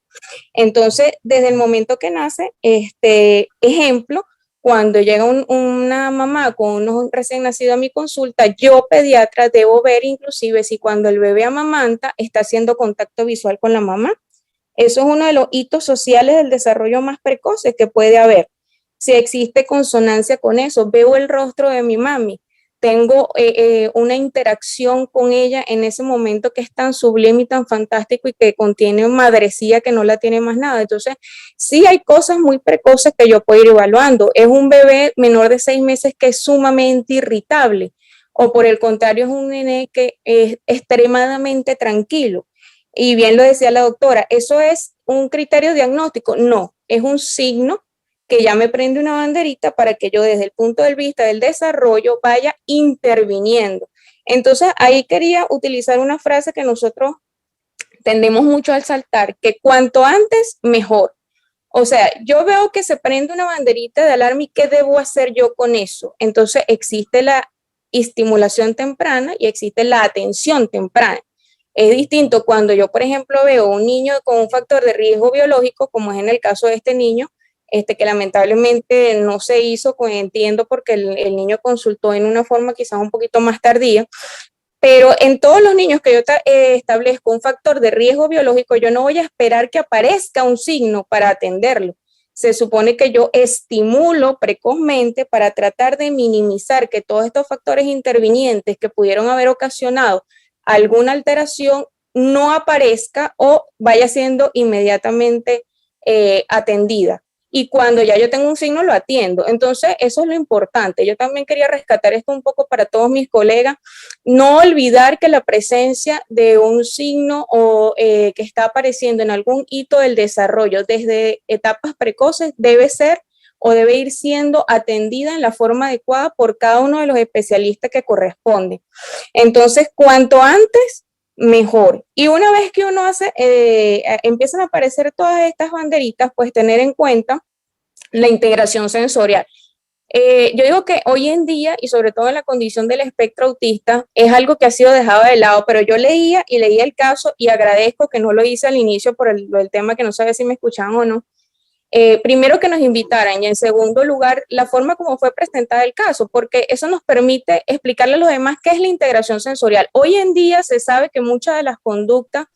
Entonces, desde el momento que nace, ejemplo, cuando llega una mamá con un recién nacido a mi consulta, yo pediatra debo ver inclusive si cuando el bebé amamanta está haciendo contacto visual con la mamá. Eso es uno de los hitos sociales del desarrollo más precoces que puede haber. Si existe consonancia con eso, veo el rostro de mi mami, tengo una interacción con ella en ese momento que es tan sublime y tan fantástico y que contiene madrecía que no la tiene más nada. Entonces, sí hay cosas muy precoces que yo puedo ir evaluando. Es un bebé menor de 6 meses que es sumamente irritable o por el contrario es un nene que es extremadamente tranquilo. Y bien lo decía la doctora, ¿eso es un criterio diagnóstico? No, es un signo que ya me prende una banderita para que yo desde el punto de vista del desarrollo vaya interviniendo. Entonces ahí quería utilizar una frase que nosotros tendemos mucho al saltar, que cuanto antes mejor. O sea, yo veo que se prende una banderita de alarma y ¿qué debo hacer yo con eso? Entonces existe la estimulación temprana y existe la atención temprana. Es distinto cuando yo, por ejemplo, veo un niño con un factor de riesgo biológico, como es en el caso de este niño, que lamentablemente no se hizo, entiendo porque el niño consultó en una forma quizás un poquito más tardía, pero en todos los niños que yo establezco un factor de riesgo biológico, yo no voy a esperar que aparezca un signo para atenderlo. Se supone que yo estimulo precozmente para tratar de minimizar que todos estos factores intervinientes que pudieron haber ocasionado alguna alteración no aparezca o vaya siendo inmediatamente atendida. Y cuando ya yo tengo un signo, lo atiendo. Entonces, eso es lo importante. Yo también quería rescatar esto un poco para todos mis colegas. No olvidar que la presencia de un signo o que está apareciendo en algún hito del desarrollo desde etapas precoces debe ser o debe ir siendo atendida en la forma adecuada por cada uno de los especialistas que corresponde. Entonces, cuanto antes, mejor. Y una vez que uno empiezan a aparecer todas estas banderitas, pues tener en cuenta la integración sensorial. Yo digo que hoy en día, y sobre todo en la condición del espectro autista, es algo que ha sido dejado de lado, pero yo leía el caso y agradezco que no lo hice al inicio por el tema que no sabía si me escuchaban o no. Primero que nos invitaran y en segundo lugar la forma como fue presentado el caso, porque eso nos permite explicarle a los demás qué es la integración sensorial. Hoy en día se sabe que muchas de las conductas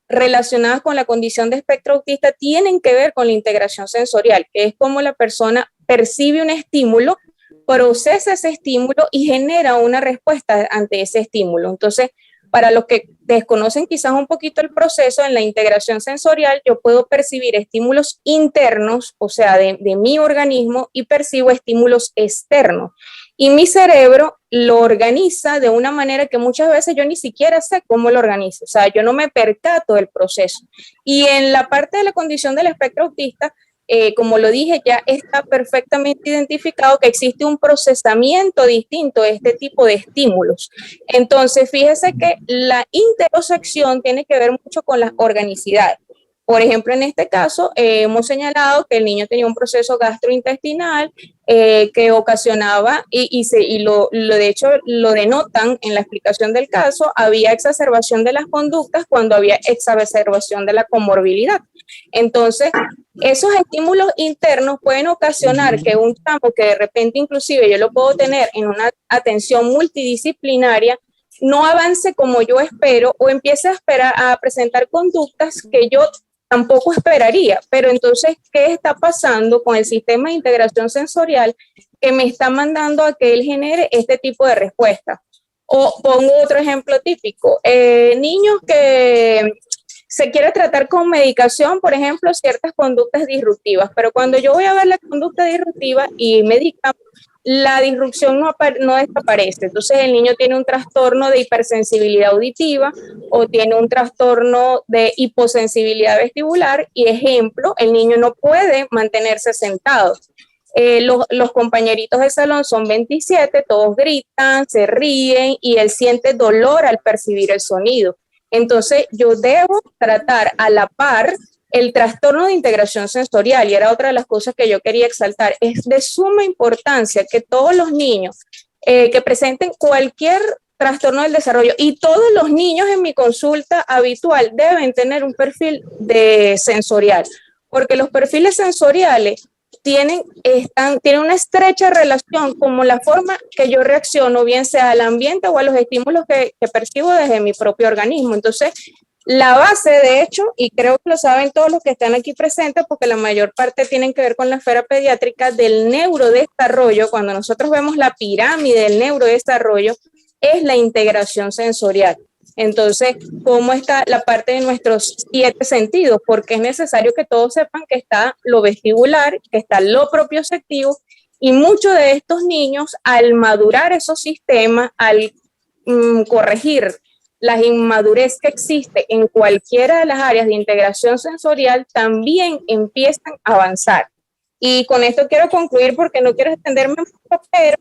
relacionadas con la condición de espectro autista tienen que ver con la integración sensorial, que es como la persona percibe un estímulo, procesa ese estímulo y genera una respuesta ante ese estímulo. Entonces, para los que desconocen quizás un poquito el proceso, en la integración sensorial yo puedo percibir estímulos internos, o sea, de mi organismo, y percibo estímulos externos. Y mi cerebro lo organiza de una manera que muchas veces yo ni siquiera sé cómo lo organiza. O sea, yo no me percato del proceso. Y en la parte de la condición del espectro autista, como lo dije, ya está perfectamente identificado que existe un procesamiento distinto de este tipo de estímulos. Entonces, fíjese que la interocepción tiene que ver mucho con las organicidades. Por ejemplo, en este caso, hemos señalado que el niño tenía un proceso gastrointestinal que ocasionaba, de hecho lo denotan en la explicación del caso, había exacerbación de las conductas cuando había exacerbación de la comorbilidad. Entonces, esos estímulos internos pueden ocasionar que un chamo que de repente inclusive yo lo puedo tener en una atención multidisciplinaria no avance como yo espero o empiece a presentar conductas que yo tampoco esperaría. Pero entonces, ¿qué está pasando con el sistema de integración sensorial que me está mandando a que él genere este tipo de respuesta? O pongo otro ejemplo típico, niños que se quiere tratar con medicación, por ejemplo, ciertas conductas disruptivas, pero cuando yo voy a ver la conducta disruptiva y medicamos, la disrupción no desaparece. Entonces el niño tiene un trastorno de hipersensibilidad auditiva o tiene un trastorno de hiposensibilidad vestibular y, ejemplo, el niño no puede mantenerse sentado. Los compañeritos de salón son 27, todos gritan, se ríen y él siente dolor al percibir el sonido. Entonces yo debo tratar a la par el trastorno de integración sensorial, y era otra de las cosas que yo quería exaltar. Es de suma importancia que todos los niños que presenten cualquier trastorno del desarrollo, y todos los niños en mi consulta habitual deben tener un perfil sensorial, porque los perfiles sensoriales tienen una estrecha relación con la forma que yo reacciono, bien sea al ambiente o a los estímulos que percibo desde mi propio organismo. Entonces, la base, de hecho, y creo que lo saben todos los que están aquí presentes, porque la mayor parte tienen que ver con la esfera pediátrica del neurodesarrollo, cuando nosotros vemos la pirámide del neurodesarrollo, es la integración sensorial. Entonces, ¿cómo está la parte de nuestros 7 sentidos? Porque es necesario que todos sepan que está lo vestibular, que está lo propioceptivo, y muchos de estos niños, al madurar esos sistemas, al corregir la inmadurez que existe en cualquiera de las áreas de integración sensorial, también empiezan a avanzar. Y con esto quiero concluir porque no quiero extenderme mucho, pero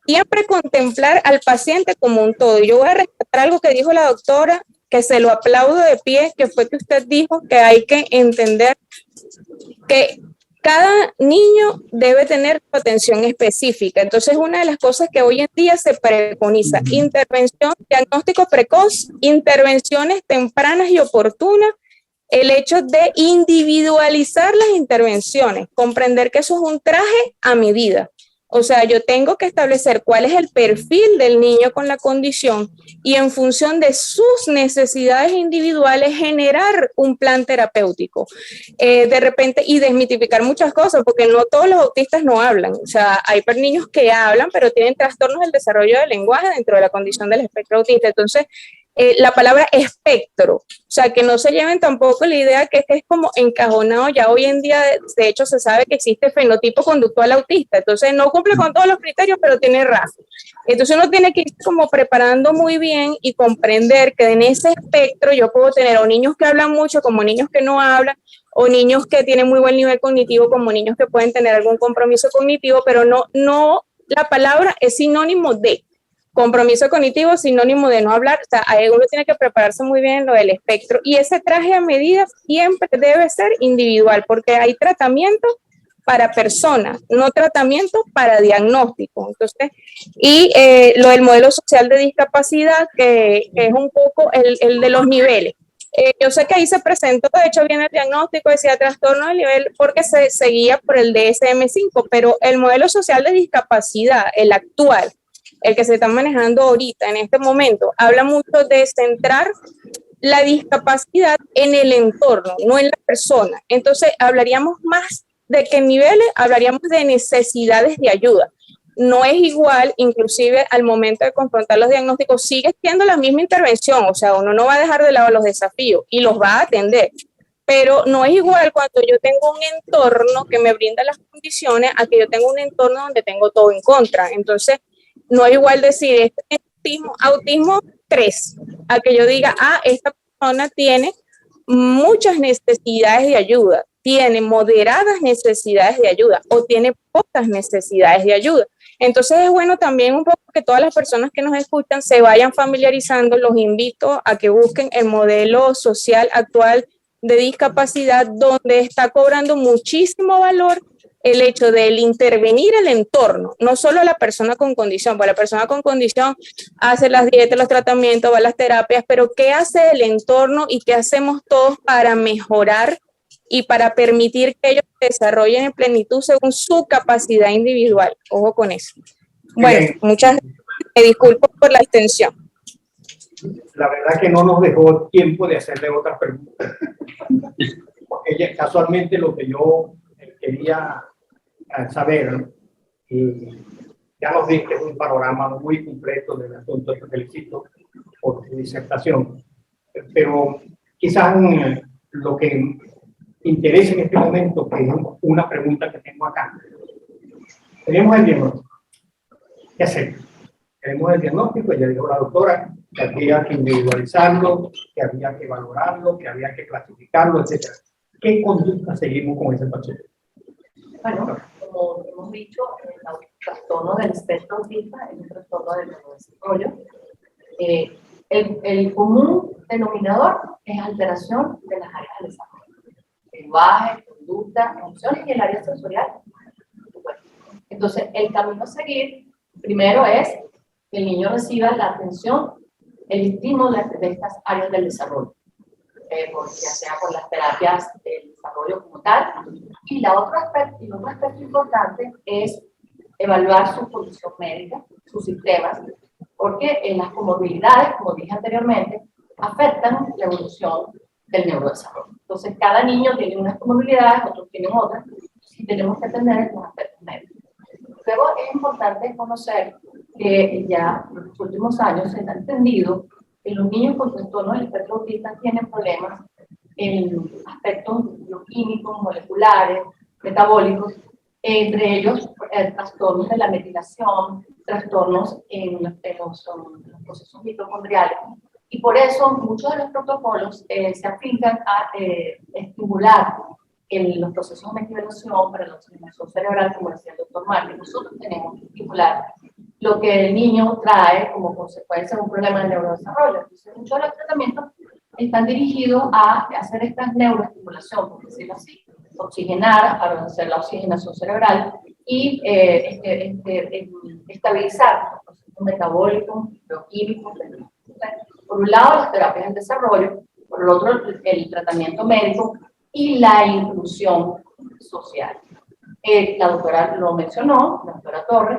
siempre contemplar al paciente como un todo. Yo voy a rescatar algo que dijo la doctora, que se lo aplaudo de pie, que fue que usted dijo que hay que entender que cada niño debe tener su atención específica. Entonces, una de las cosas que hoy en día se preconiza, intervención, diagnóstico precoz, intervenciones tempranas y oportunas, el hecho de individualizar las intervenciones, comprender que eso es un traje a medida. O sea, yo tengo que establecer cuál es el perfil del niño con la condición y en función de sus necesidades individuales generar un plan terapéutico. De repente, y desmitificar muchas cosas, porque no todos los autistas no hablan. O sea, hay niños que hablan, pero tienen trastornos del desarrollo del lenguaje dentro de la condición del espectro autista. Entonces, la palabra espectro, o sea, que no se lleven tampoco la idea que es como encajonado. Ya hoy en día, de hecho, se sabe que existe fenotipo conductual autista, entonces no cumple con todos los criterios, pero tiene rasgos. Entonces uno tiene que ir como preparando muy bien y comprender que en ese espectro yo puedo tener o niños que hablan mucho como niños que no hablan, o niños que tienen muy buen nivel cognitivo como niños que pueden tener algún compromiso cognitivo, pero no la palabra es sinónimo de compromiso cognitivo, sinónimo de no hablar. O sea, uno tiene que prepararse muy bien en lo del espectro, y ese traje a medida siempre debe ser individual, porque hay tratamiento para personas, no tratamiento para diagnóstico. Entonces, y lo del modelo social de discapacidad, que es un poco el de los niveles. Yo sé que ahí se presentó, de hecho viene el diagnóstico, decía trastorno de nivel, porque se seguía por el DSM-5, pero el modelo social de discapacidad, el actual, el que se está manejando ahorita, en este momento, habla mucho de centrar la discapacidad en el entorno, no en la persona. Entonces, hablaríamos más de qué niveles, hablaríamos de necesidades de ayuda. No es igual, inclusive al momento de confrontar los diagnósticos, sigue siendo la misma intervención, o sea, uno no va a dejar de lado los desafíos y los va a atender, pero no es igual cuando yo tengo un entorno que me brinda las condiciones a que yo tengo un entorno donde tengo todo en contra. Entonces, no es igual decir autismo 3, a que yo diga, esta persona tiene muchas necesidades de ayuda, tiene moderadas necesidades de ayuda o tiene pocas necesidades de ayuda. Entonces es bueno también un poco que todas las personas que nos escuchan se vayan familiarizando. Los invito a que busquen el modelo social actual de discapacidad, donde está cobrando muchísimo valor el hecho de intervenir el entorno, no solo la persona con condición, porque la persona con condición hace las dietas, los tratamientos, va a las terapias, pero ¿qué hace el entorno y qué hacemos todos para mejorar y para permitir que ellos se desarrollen en plenitud según su capacidad individual? Ojo con eso. Bueno, muchas gracias. Me disculpo por la extensión. La verdad que no nos dejó tiempo de hacerle otras preguntas. Porque casualmente lo que yo quería saber, y ya nos diste un panorama muy completo del asunto, te felicito por tu disertación, pero quizás lo que interesa en este momento, que es una pregunta que tengo acá. Tenemos el diagnóstico. ¿Qué hacemos? Tenemos el diagnóstico, ya dijo la doctora, que había que individualizarlo, que había que valorarlo, que había que clasificarlo, etc. ¿Qué conducta seguimos con ese paciente? Bueno, como hemos dicho, el trastorno del espectro autista es un trastorno del neurodesarrollo. El común denominador es alteración de las áreas del desarrollo. Lenguaje, conducta, emociones y el área sensorial. Bueno, entonces, el camino a seguir, primero es que el niño reciba la atención, el estímulo de estas áreas del desarrollo. Ya sea por las terapias del desarrollo como tal. Y el otro aspecto importante es evaluar su condición médica, sus sistemas, porque las comorbilidades, como dije anteriormente, afectan la evolución del neurodesarrollo. Entonces, cada niño tiene unas comorbilidades, otros tienen otras, y tenemos que atender los aspectos médicos. Luego es importante conocer que ya en los últimos años se ha entendido que los niños con trastorno del espectro autista tienen problemas en aspectos bioquímicos, moleculares, metabólicos, entre ellos trastornos de la metilación, trastornos en los procesos mitocondriales. Y por eso muchos de los protocolos se aplican a estimular los procesos de metilación para la oxigenación cerebral, como decía el doctor Martin. Nosotros tenemos que estimular lo que el niño trae como consecuencia de un problema de neurodesarrollo. Entonces, muchos de los tratamientos están dirigidos a hacer esta neuroestimulación, por decirlo así, oxigenar, para hacer la oxigenación cerebral y estabilizar los procesos metabólicos, bioquímicos. Por un lado, las terapias del desarrollo, por el otro, el tratamiento médico y la inclusión social. La doctora lo mencionó, la doctora Torres.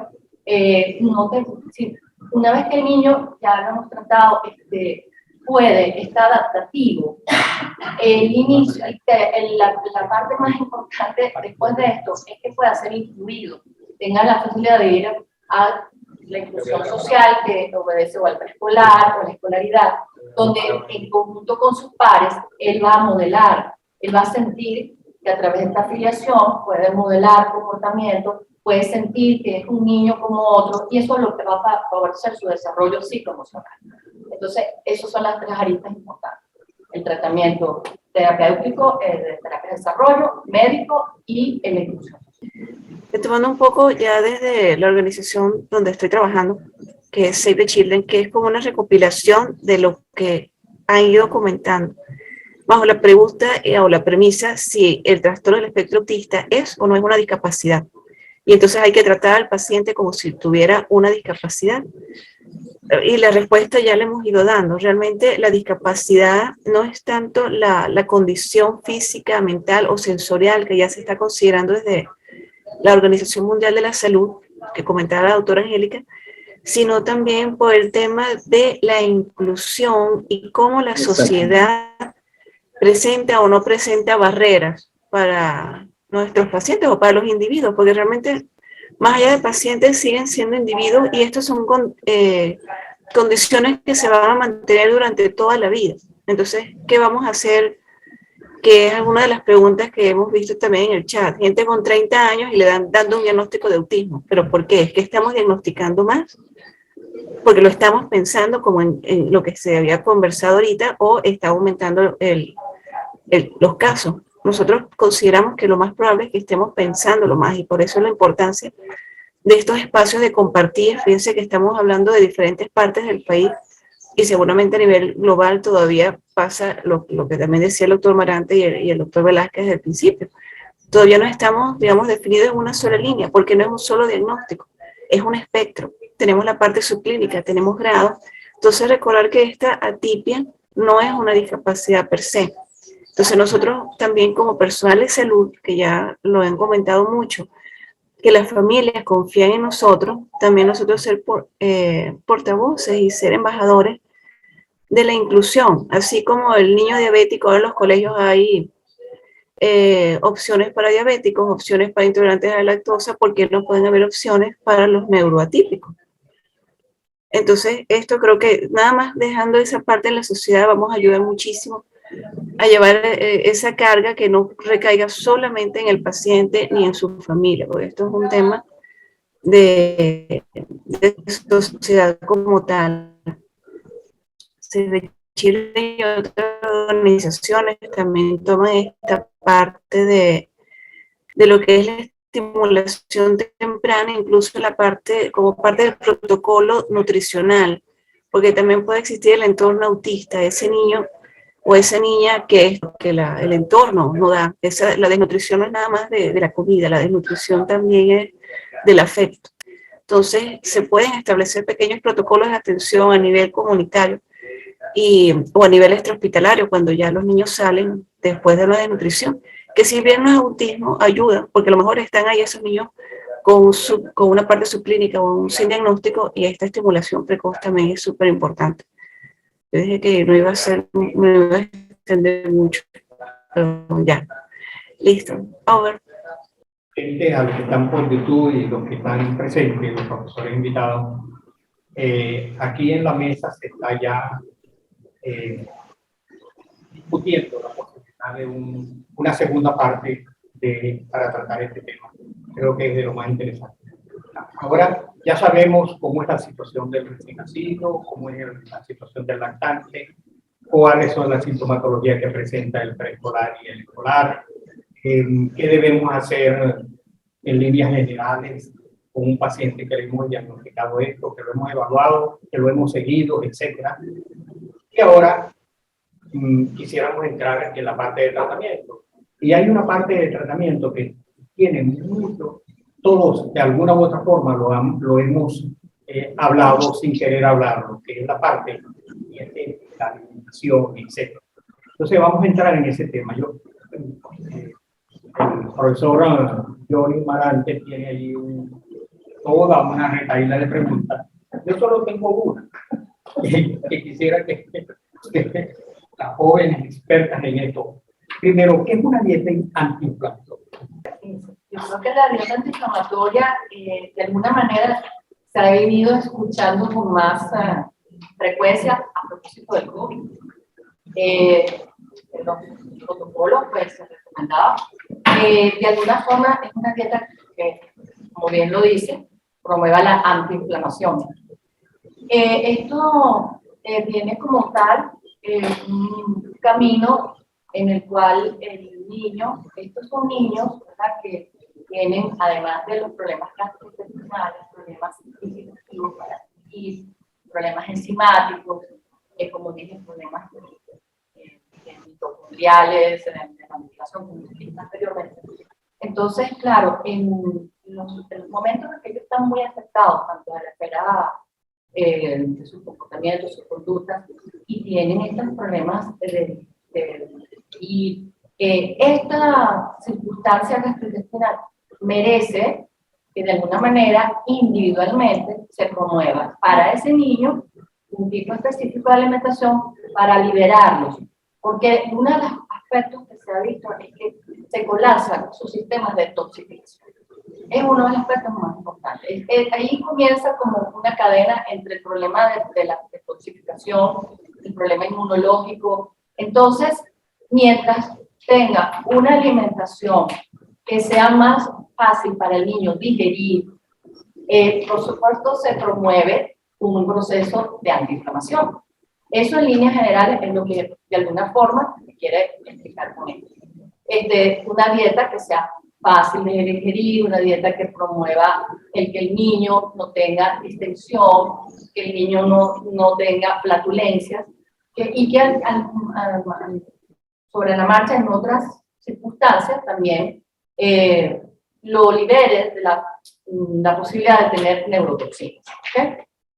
Una vez que el niño, ya lo hemos tratado, está adaptativo, el inicio, la parte más importante después de esto es que pueda ser incluido, tenga la facilidad de ir a la inclusión social que obedece o al preescolar o a la escolaridad, donde en conjunto con sus pares, él va a modelar, él va a sentir que a través de esta afiliación puede modelar comportamientos, puede sentir que es un niño como otro, y eso es lo que va a favorecer su desarrollo psicoemocional. Entonces, esas son las tres aristas importantes. El tratamiento terapéutico, de terapia de desarrollo, médico y la inclusión. Tomando un poco ya desde la organización donde estoy trabajando, que es Save the Children, que es como una recopilación de lo que han ido comentando, bajo la pregunta o la premisa si el trastorno del espectro autista es o no es una discapacidad. Y entonces hay que tratar al paciente como si tuviera una discapacidad. Y la respuesta ya le hemos ido dando. Realmente la discapacidad no es tanto la condición física, mental o sensorial que ya se está considerando desde la Organización Mundial de la Salud, que comentaba la doctora Angélica, sino también por el tema de la inclusión y cómo la sociedad presenta o no presenta barreras para nuestros pacientes o para los individuos, porque realmente más allá de pacientes siguen siendo individuos y estos son condiciones que se van a mantener durante toda la vida. Entonces, ¿qué vamos a hacer? Que es una de las preguntas que hemos visto también en el chat. Gente con 30 años y le dando un diagnóstico de autismo. ¿Pero por qué? ¿Es que estamos diagnosticando más? Porque lo estamos pensando como en lo que se había conversado ahorita, o está aumentando los casos. nosotros consideramos que lo más probable es que estemos pensándolo más, y por eso la importancia de estos espacios de compartir. Fíjense que estamos hablando de diferentes partes del país y seguramente a nivel global todavía pasa lo que también decía el doctor Marante y el doctor Velázquez desde el principio. Todavía no estamos, digamos, definidos en una sola línea, porque no es un solo diagnóstico, es un espectro. Tenemos la parte subclínica, tenemos grados. Entonces, recordar que esta atipia no es una discapacidad per se. Entonces, nosotros también como personal de salud, que ya lo han comentado mucho, que las familias confían en nosotros, también nosotros ser portavoces y ser embajadores de la inclusión. Así como el niño diabético, ahora en los colegios hay opciones para diabéticos, opciones para intolerantes a la lactosa, porque no pueden haber opciones para los neuroatípicos. Entonces, esto creo que nada más dejando esa parte en la sociedad vamos a ayudar muchísimo a llevar esa carga que no recaiga solamente en el paciente ni en su familia, porque esto es un tema de sociedad como tal. De Chile y otras organizaciones también toman esta parte de lo que es la estimulación temprana, incluso la parte, como parte del protocolo nutricional, porque también puede existir el entorno autista, ese niño o esa niña que el entorno no da. La desnutrición no es nada más de la comida, la desnutrición también es del afecto. Entonces, se pueden establecer pequeños protocolos de atención a nivel comunitario o a nivel extrahospitalario, cuando ya los niños salen después de la desnutrición, que si bien no es autismo, ayuda, porque a lo mejor están ahí esos niños con una parte subclínica o sin diagnóstico, y esta estimulación precoz también es súper importante. Yo dije que no iba a extender mucho, pero ya. Listo. Over. A los que están por YouTube y los que están presentes, los profesores invitados, aquí en la mesa se está ya discutiendo la posibilidad de una segunda parte para tratar este tema. Creo que es de lo más interesante. Ahora ya sabemos cómo es la situación del recién nacido, cómo es la situación del lactante, cuáles son las sintomatologías que presenta el preescolar y el escolar, qué debemos hacer en líneas generales con un paciente que le hemos diagnosticado esto, que lo hemos evaluado, que lo hemos seguido, etcétera. Y ahora quisiéramos entrar en la parte de tratamiento. Y hay una parte de tratamiento que tiene mucho, todos de alguna u otra forma lo hemos hablado sin querer hablarlo, que es la parte de la alimentación, etc. Entonces vamos a entrar en ese tema. El profesor Johnny Marante tiene ahí toda una retahíla de preguntas. Yo solo tengo una, que quisiera que las jóvenes expertas en esto. Primero, ¿qué es una dieta antiinflamatoria? Yo creo que la dieta antiinflamatoria, de alguna manera, se ha venido escuchando con más frecuencia a propósito del COVID. Los protocolos, pues, se recomendaba. De alguna forma, es una dieta que, como bien lo dice, promueva la antiinflamación. Esto viene como tal un camino en el cual el niño, estos son niños, ¿verdad?, que tienen, además de los problemas gastrointestinales, problemas digestivos y problemas enzimáticos, como dije, problemas mitocondriales, de la medicación, como dije anteriormente. Entonces, claro, en los momentos en que ellos están muy afectados, tanto a la esfera de sus comportamientos, sus conductas, y tienen estos problemas y esta circunstancia gastrointestinal merece que de alguna manera individualmente se promueva para ese niño un tipo específico de alimentación para liberarlos, porque uno de los aspectos que se ha visto es que se colapsan sus sistemas de toxificación. Es uno de los aspectos más importantes. Ahí comienza como una cadena entre el problema de la detoxificación, el problema inmunológico. Entonces, mientras tenga una alimentación que sea más fácil para el niño digerir, por supuesto se promueve un proceso de antiinflamación. Eso en líneas generales es lo que de alguna forma se quiere explicar con esto. una dieta que sea fácil de digerir, una dieta que promueva el que el niño no tenga distensión, que el niño no tenga flatulencias, y que sobre la marcha en otras circunstancias también lo libere de la posibilidad de tener neurotoxinas. ¿Okay?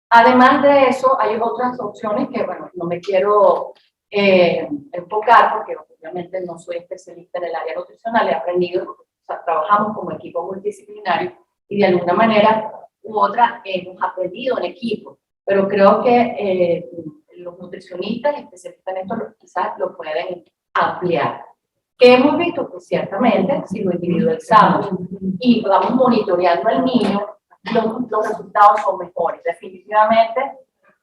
Además de eso, hay otras opciones que, bueno, no me quiero enfocar porque obviamente no soy especialista en el área nutricional, he aprendido, o sea, trabajamos como equipo multidisciplinario y de alguna manera u otra hemos aprendido en equipo, pero creo que los nutricionistas y especialistas en esto quizás lo pueden ampliar. Que hemos visto que ciertamente si lo individualizamos y vamos monitoreando al niño, los resultados son mejores. Definitivamente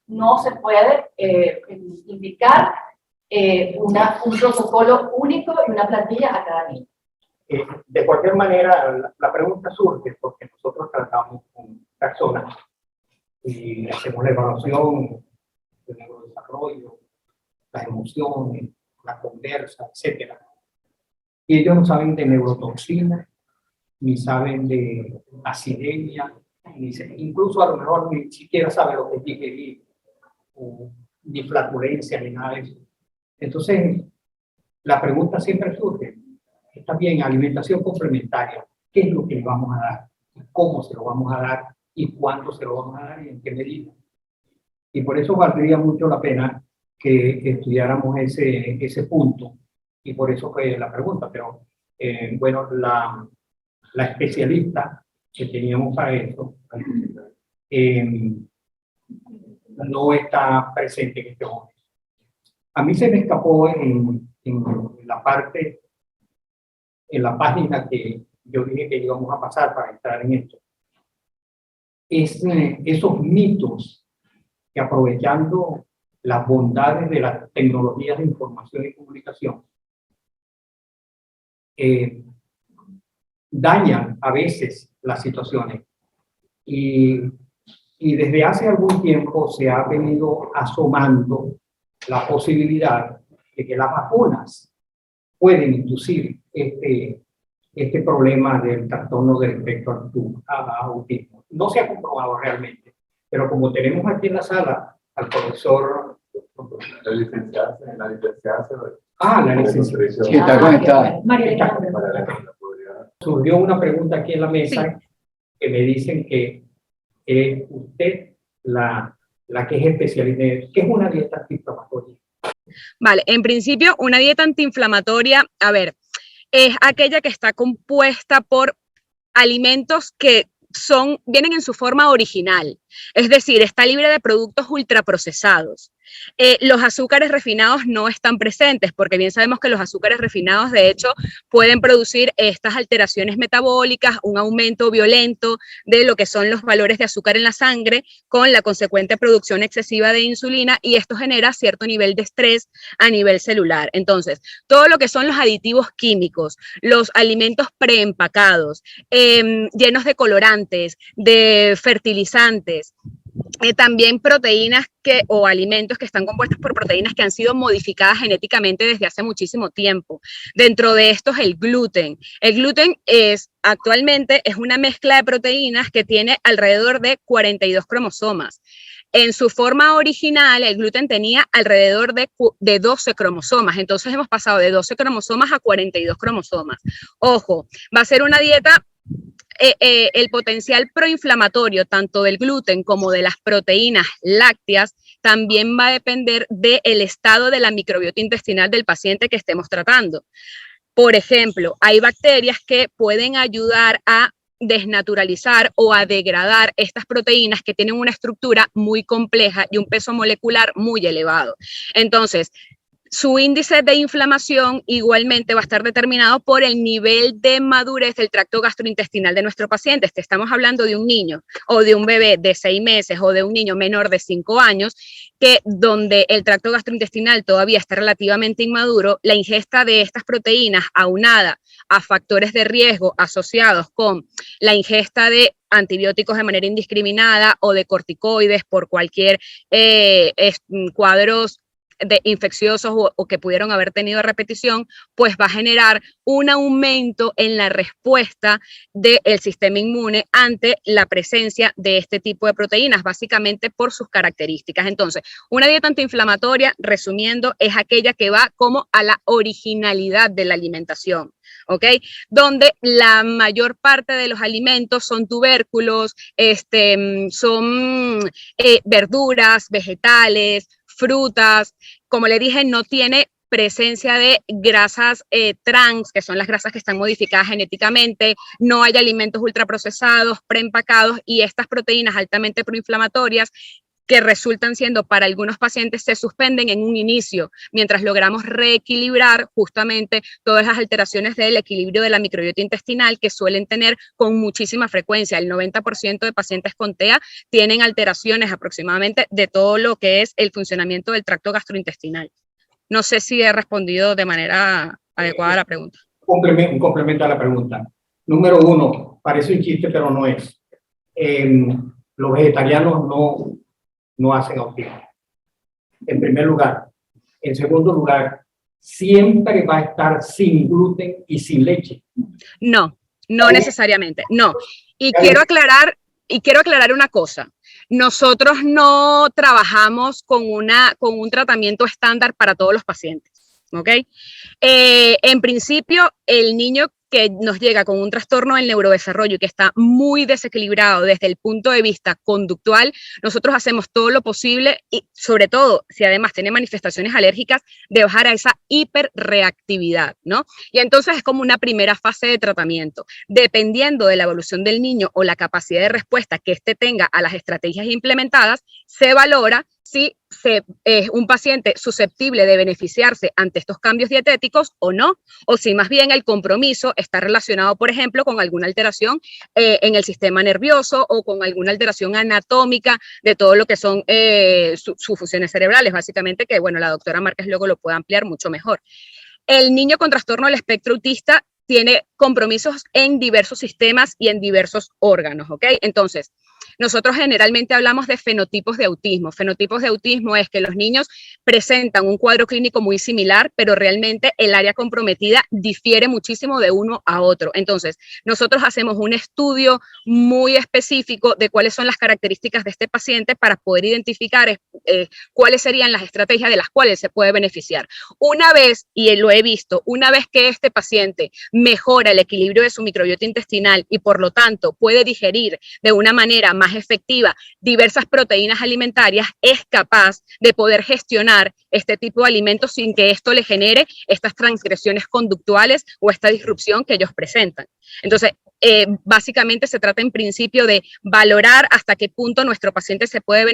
no se puede indicar un protocolo único y una plantilla a cada niño. De cualquier manera, la pregunta surge porque nosotros tratamos con personas y hacemos la evaluación del neurodesarrollo, las emociones, la conversa, etc. Y ellos no saben de neurotoxinas, ni saben de acidemia, incluso a lo mejor ni siquiera saben lo que es digerir, ni flatulencia, ni nada de eso. Entonces, la pregunta siempre surge, está bien, alimentación complementaria, ¿qué es lo que le vamos a dar? ¿Cómo se lo vamos a dar? ¿Y cuánto se lo vamos a dar? ¿Y en qué medida? Y por eso valdría mucho la pena que estudiáramos ese punto, y por eso fue la pregunta, pero bueno, la especialista que teníamos para esto no está presente en este momento. A mí se me escapó en la parte, en la página que yo dije que íbamos a pasar para entrar en esto, esos mitos que, aprovechando las bondades de las tecnologías de información y comunicación, dañan a veces las situaciones. Y desde hace algún tiempo se ha venido asomando la posibilidad de que las vacunas pueden inducir este problema del trastorno del espectro autismo. No se ha comprobado realmente, pero como tenemos aquí en la sala al profesor... La licenciada. La licenciada. Sí, está conectada. María Surgió una pregunta aquí en la mesa que me dicen que usted la que es especialista en ¿qué es una dieta antiinflamatoria? Vale, en principio, una dieta antiinflamatoria, a ver, es aquella que está compuesta por alimentos que vienen en su forma original, es decir, está libre de productos ultraprocesados. Los azúcares refinados no están presentes, porque bien sabemos que los azúcares refinados, de hecho, pueden producir estas alteraciones metabólicas, un aumento violento de lo que son los valores de azúcar en la sangre, con la consecuente producción excesiva de insulina, y esto genera cierto nivel de estrés a nivel celular. Entonces, todo lo que son los aditivos químicos, los alimentos preempacados, llenos de colorantes, de fertilizantes, también proteínas o alimentos que están compuestos por proteínas que han sido modificadas genéticamente desde hace muchísimo tiempo. Dentro de estos, el gluten. El gluten actualmente es una mezcla de proteínas que tiene alrededor de 42 cromosomas. En su forma original, el gluten tenía alrededor de 12 cromosomas. Entonces hemos pasado de 12 cromosomas a 42 cromosomas. Ojo, va a ser una dieta... el potencial proinflamatorio tanto del gluten como de las proteínas lácteas también va a depender del estado de la microbiota intestinal del paciente que estemos tratando. Por ejemplo, hay bacterias que pueden ayudar a desnaturalizar o a degradar estas proteínas que tienen una estructura muy compleja y un peso molecular muy elevado. Entonces, su índice de inflamación igualmente va a estar determinado por el nivel de madurez del tracto gastrointestinal de nuestro paciente. Estamos hablando de un niño o de un bebé de 6 meses o de un niño menor de 5 años, que donde el tracto gastrointestinal todavía está relativamente inmaduro, la ingesta de estas proteínas aunada a factores de riesgo asociados con la ingesta de antibióticos de manera indiscriminada o de corticoides por cualquier cuadros infecciosos o que pudieron haber tenido repetición, pues va a generar un aumento en la respuesta del sistema inmune ante la presencia de este tipo de proteínas, básicamente por sus características. Entonces, una dieta antiinflamatoria, resumiendo, es aquella que va como a la originalidad de la alimentación, ¿ok? Donde la mayor parte de los alimentos son tubérculos, son verduras, vegetales, frutas. Como le dije, no tiene presencia de grasas trans, que son las grasas que están modificadas genéticamente, no hay alimentos ultraprocesados, preempacados, y estas proteínas altamente proinflamatorias que resultan siendo para algunos pacientes se suspenden en un inicio, mientras logramos reequilibrar justamente todas las alteraciones del equilibrio de la microbiota intestinal que suelen tener con muchísima frecuencia. El 90% de pacientes con TEA tienen alteraciones aproximadamente de todo lo que es el funcionamiento del tracto gastrointestinal. No sé si he respondido de manera adecuada a la pregunta. Un complemento a la pregunta. Número uno, parece un chiste, pero no es. Los vegetarianos no hacen autismo. En primer lugar. En segundo lugar, siempre va a estar sin gluten y sin leche. No necesariamente, no. Y quiero aclarar una cosa. Nosotros no trabajamos con un tratamiento estándar para todos los pacientes, ¿ok? En principio, el niño que nos llega con un trastorno del neurodesarrollo y que está muy desequilibrado desde el punto de vista conductual, nosotros hacemos todo lo posible y sobre todo, si además tiene manifestaciones alérgicas, de bajar a esa hiperreactividad, ¿no? Y entonces es como una primera fase de tratamiento. Dependiendo de la evolución del niño o la capacidad de respuesta que éste tenga a las estrategias implementadas, se valora si es un paciente susceptible de beneficiarse ante estos cambios dietéticos o no, o si más bien el compromiso está relacionado, por ejemplo, con alguna alteración en el sistema nervioso o con alguna alteración anatómica de todo lo que son sus funciones cerebrales, básicamente, que bueno, la doctora Márquez luego lo puede ampliar mucho mejor. El niño con trastorno del espectro autista tiene compromisos en diversos sistemas y en diversos órganos, ¿ok? Entonces, nosotros generalmente hablamos de fenotipos de autismo. Fenotipos de autismo es que los niños presentan un cuadro clínico muy similar, pero realmente el área comprometida difiere muchísimo de uno a otro. Entonces, nosotros hacemos un estudio muy específico de cuáles son las características de este paciente para poder identificar cuáles serían las estrategias de las cuales se puede beneficiar. Una vez, y lo he visto, una vez que este paciente mejora el equilibrio de su microbiota intestinal y por lo tanto puede digerir de una manera más efectiva diversas proteínas alimentarias, es capaz de poder gestionar este tipo de alimentos sin que esto le genere estas transgresiones conductuales o esta disrupción que ellos presentan. Entonces, básicamente se trata en principio de valorar hasta qué punto nuestro paciente se puede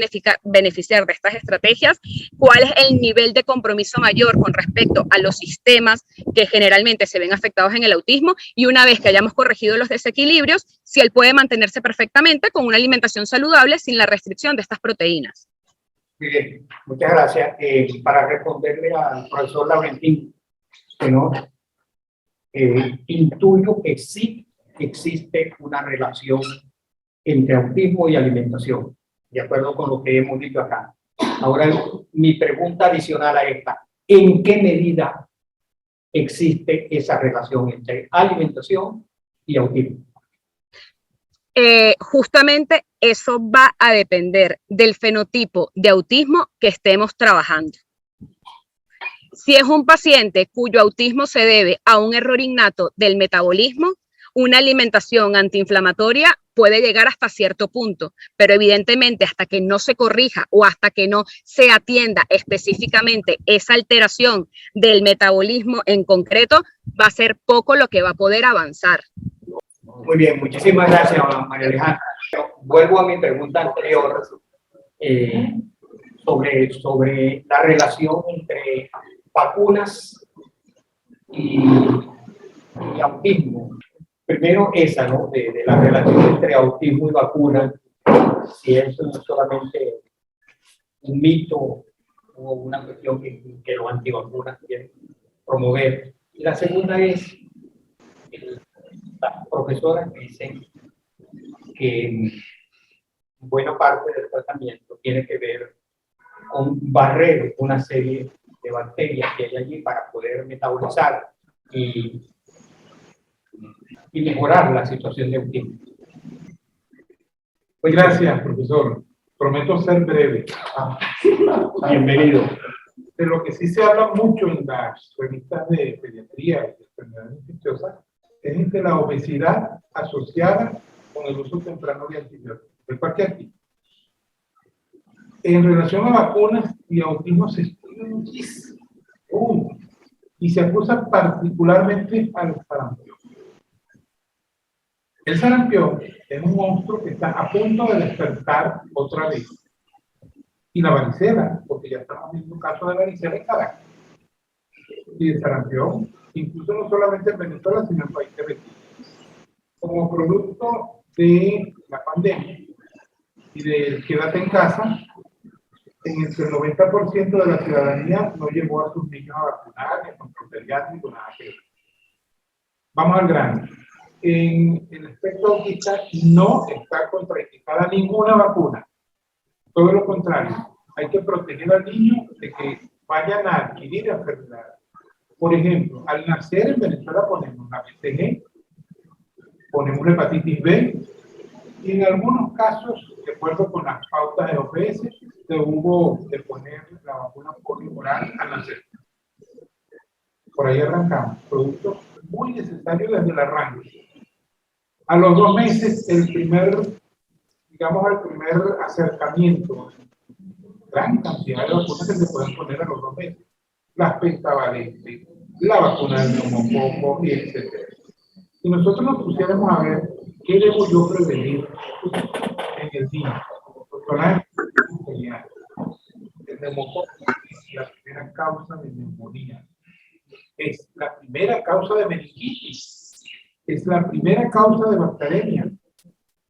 beneficiar de estas estrategias, cuál es el nivel de compromiso mayor con respecto a los sistemas que generalmente se ven afectados en el autismo, y una vez que hayamos corregido los desequilibrios, si él puede mantenerse perfectamente con una alimentación saludable sin la restricción de estas proteínas. Bien, muchas gracias. Para responderle al profesor Laurentín, ¿no? Intuyo que sí existe una relación entre autismo y alimentación, de acuerdo con lo que hemos dicho acá. Ahora, mi pregunta adicional a esta, ¿en qué medida existe esa relación entre alimentación y autismo? Justamente eso va a depender del fenotipo de autismo que estemos trabajando. Si es un paciente cuyo autismo se debe a un error innato del metabolismo, una alimentación antiinflamatoria puede llegar hasta cierto punto, pero evidentemente hasta que no se corrija o hasta que no se atienda específicamente esa alteración del metabolismo en concreto, va a ser poco lo que va a poder avanzar. Muy bien, muchísimas gracias, María Alejandra. Vuelvo a mi pregunta anterior sobre la relación entre vacunas y autismo. Primero esa, ¿no? De la relación entre autismo y vacuna, si eso no es solamente un mito o una cuestión que los antivacunas quieren promover. Y la segunda es las profesoras que dicen que buena parte del tratamiento tiene que ver con barrer una serie de bacterias que hay allí para poder metabolizar y mejorar la situación de autismo. Pues gracias, profesor. Prometo ser breve. Bienvenido. De lo que sí se habla mucho en las revistas de pediatría y de enfermedades infecciosas es de la obesidad asociada con el uso temprano de antibióticos, de cualquier tipo. En relación a vacunas y autismo se estudia muchísimo. Y se acusa particularmente al sarampión. El sarampión es un monstruo que está a punto de despertar otra vez. Y la varicela, porque ya estamos viendo un caso de varicela en Caracas. Y el sarampión, incluso no solamente en Venezuela, sino en países vecinos. Como producto de la pandemia y de quédate en casa, en el que el 90% de la ciudadanía no llevó a sus niños a vacunar, ni a control pediátrico, nada que ver. Vamos al grano. En el espectro autista no está contraindicada ninguna vacuna. Todo lo contrario, hay que proteger al niño de que vayan a adquirir enfermedades. Por ejemplo, al nacer en Venezuela ponemos la BCG, ponemos la hepatitis B, y en algunos casos, de acuerdo con las pautas de OPS, se hubo de poner la vacuna poliomoral al nacer. Por ahí arrancamos, productos muy necesarios desde el arranque. A los 2 meses, el primer acercamiento, gran cantidad de vacunas que se pueden poner a los 2 meses. Las pentavalentes, la vacuna del neumococo, etc. Si nosotros nos pusiéramos a ver qué debo yo prevenir en el niño, el neumococo es la primera causa de neumonía, es la primera causa de meningitis, es la primera causa de bacteremia,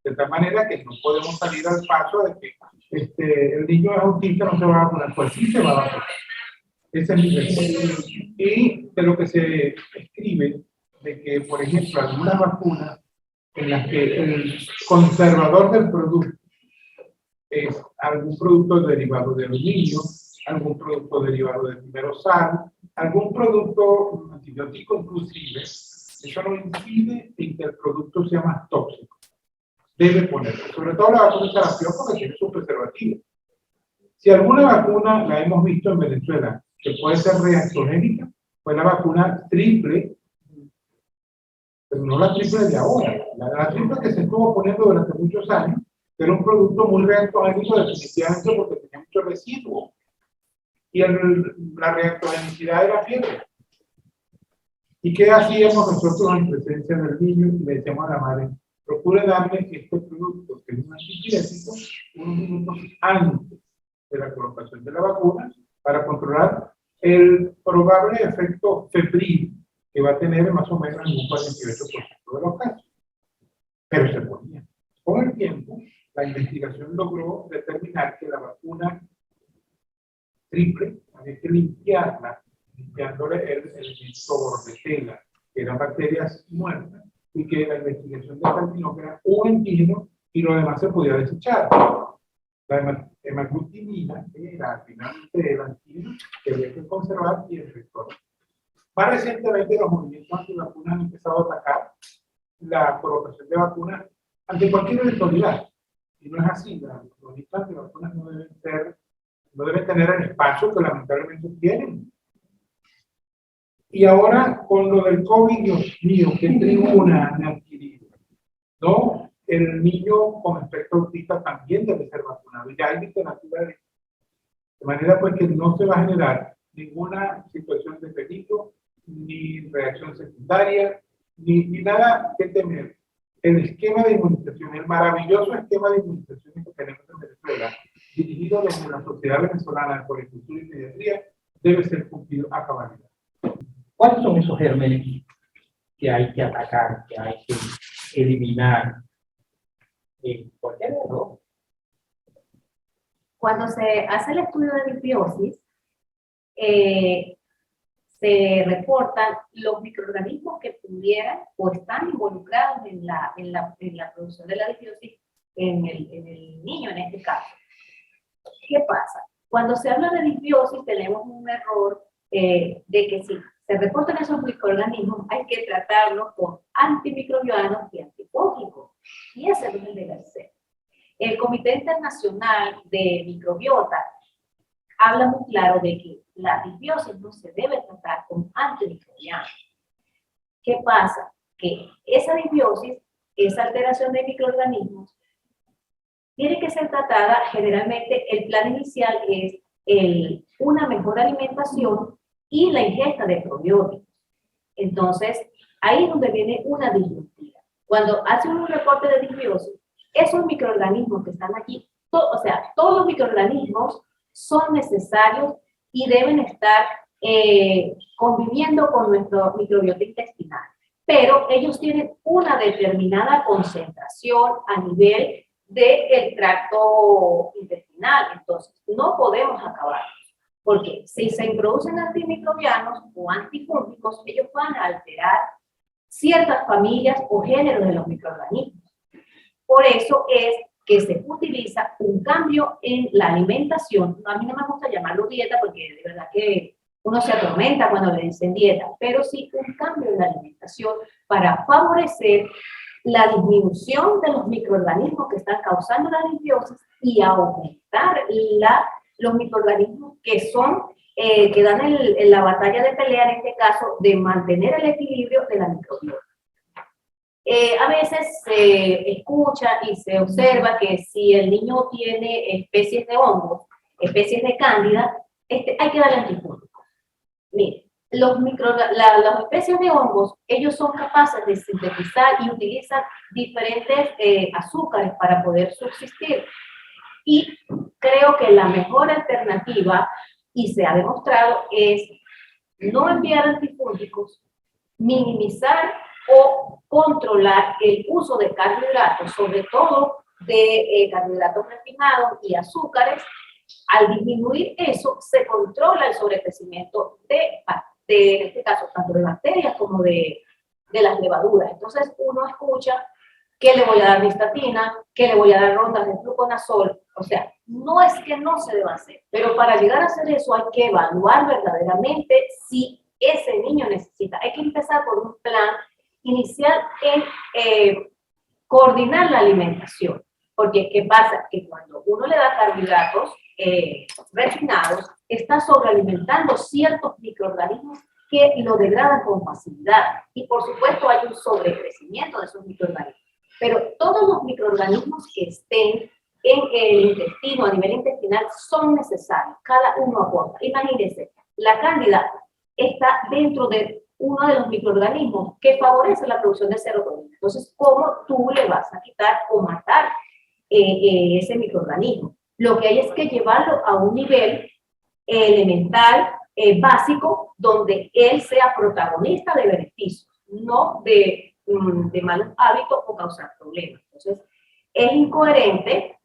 de tal manera que no podemos salir al paso de que el niño es autista, no se va a vacunar, pues sí se va a vacunar. Ese es mi respuesta. Y de lo que se escribe, de que, por ejemplo, algunas vacunas en las que el conservador del producto es algún producto derivado de aluminio, algún producto derivado de timerosal, algún producto antibiótico inclusive, eso no incide en que el producto sea más tóxico. Debe ponerlo, sobre todo la vacuna de sarampión porque tiene su preservativo. Si alguna vacuna la hemos visto en Venezuela que puede ser reactogénica, fue la vacuna triple, pero no la triple de ahora, la triple que se estuvo poniendo durante muchos años, era un producto muy reactogénico definitivamente porque tenía mucho residuo. Y la reactogenicidad era fiebre. ¿Y qué hacíamos nosotros en presencia del niño? Y le decíamos a la madre, procure darle este producto, que es un antipirético, unos minutos antes de la colocación de la vacuna, para controlar el probable efecto febril que va a tener más o menos en un 48% de los casos. Pero se ponía. Con el tiempo, la investigación logró determinar que la vacuna triple había que limpiarla, limpiándole el elemento bordetela, que eran bacterias muertas, y que la investigación determinó que era un antígeno y lo demás se podía desechar. La hemaglutinina era finalmente el antígeno que había que conservar y el vector. Más recientemente los movimientos antivacunas han empezado a atacar la colocación de vacunas ante cualquier eventualidad. Y no es así, los movimientos antivacunas no deben tener el espacio que lamentablemente tienen. Y ahora, con lo del COVID, Dios mío, qué tribuna han adquirido. ¿No? El niño con espectro autista también debe ser vacunado. Ya hay literatura de manera pues que no se va a generar ninguna situación de peligro, ni reacción secundaria, ni nada que temer. El esquema de inmunización, el maravilloso esquema de inmunización que tenemos en Venezuela, dirigido desde la Sociedad Venezolana de Policultura y Pediatría, debe ser cumplido a cabalidad. ¿Cuáles son esos gérmenes que hay que atacar, que hay que eliminar? Cualquier error. Cuando se hace el estudio de disbiosis, se reportan los microorganismos que pudieran o están involucrados en la producción de la disbiosis en el niño en este caso. ¿Qué pasa? Cuando se habla de disbiosis tenemos un error de que si se reportan esos microorganismos hay que tratarlos con antimicrobianos y antifúngicos. Y ese es el deber ser. El Comité Internacional de Microbiota habla muy claro de que la disbiosis no se debe tratar con antimicrobianos. ¿Qué pasa? Que esa disbiosis, esa alteración de microorganismos, tiene que ser tratada, generalmente el plan inicial es una mejor alimentación y la ingesta de probióticos. Entonces, ahí es donde viene una disyuntiva. Cuando hace un reporte de disbiosis, esos microorganismos que están allí, o sea, todos los microorganismos son necesarios y deben estar conviviendo con nuestro microbiota intestinal. Pero ellos tienen una determinada concentración a nivel del tracto intestinal. Entonces, no podemos acabarlos. Porque si se introducen antimicrobianos o antifúngicos, ellos van a alterar ciertas familias o géneros de los microorganismos. Por eso es que se utiliza un cambio en la alimentación. A mí no me gusta llamarlo dieta porque de verdad que uno se atormenta cuando le dicen dieta, pero sí un cambio en la alimentación para favorecer la disminución de los microorganismos que están causando la disbiosis y aumentar los microorganismos que son, que dan la batalla de pelea, en este caso, de mantener el equilibrio de la microbiota. A veces se escucha y se observa que si el niño tiene especies de hongos, especies de cándida, hay que darle antifúngicos. Mire, las especies de hongos, ellos son capaces de sintetizar y utilizan diferentes azúcares para poder subsistir. Y creo que la mejor alternativa, y se ha demostrado, es no enviar antifúngicos, minimizar o controlar el uso de carbohidratos, sobre todo de carbohidratos refinados y azúcares. Al disminuir eso, se controla el sobrecrecimiento en este caso, tanto de bacterias como de las levaduras. Entonces, uno escucha que le voy a dar nistatina, que le voy a dar rondas de fluconazol. O sea, no es que no se deba hacer, pero para llegar a hacer eso hay que evaluar verdaderamente si ese niño necesita. Hay que empezar por un plan inicial en coordinar la alimentación. Porque, ¿qué pasa? Que cuando uno le da carbohidratos refinados, está sobrealimentando ciertos microorganismos que lo degradan con facilidad. Y, por supuesto, hay un sobrecrecimiento de esos microorganismos. Pero todos los microorganismos que estén en el intestino, a nivel intestinal, son necesarios. Cada uno aporta. Imagínense, la cándida está dentro de uno de los microorganismos que favorece la producción de serotonina. Entonces, ¿cómo tú le vas a quitar o matar ese microorganismo? Lo que hay es que llevarlo a un nivel elemental, básico, donde él sea protagonista de beneficios, no de malos hábitos o causar problemas. Entonces, es incoherente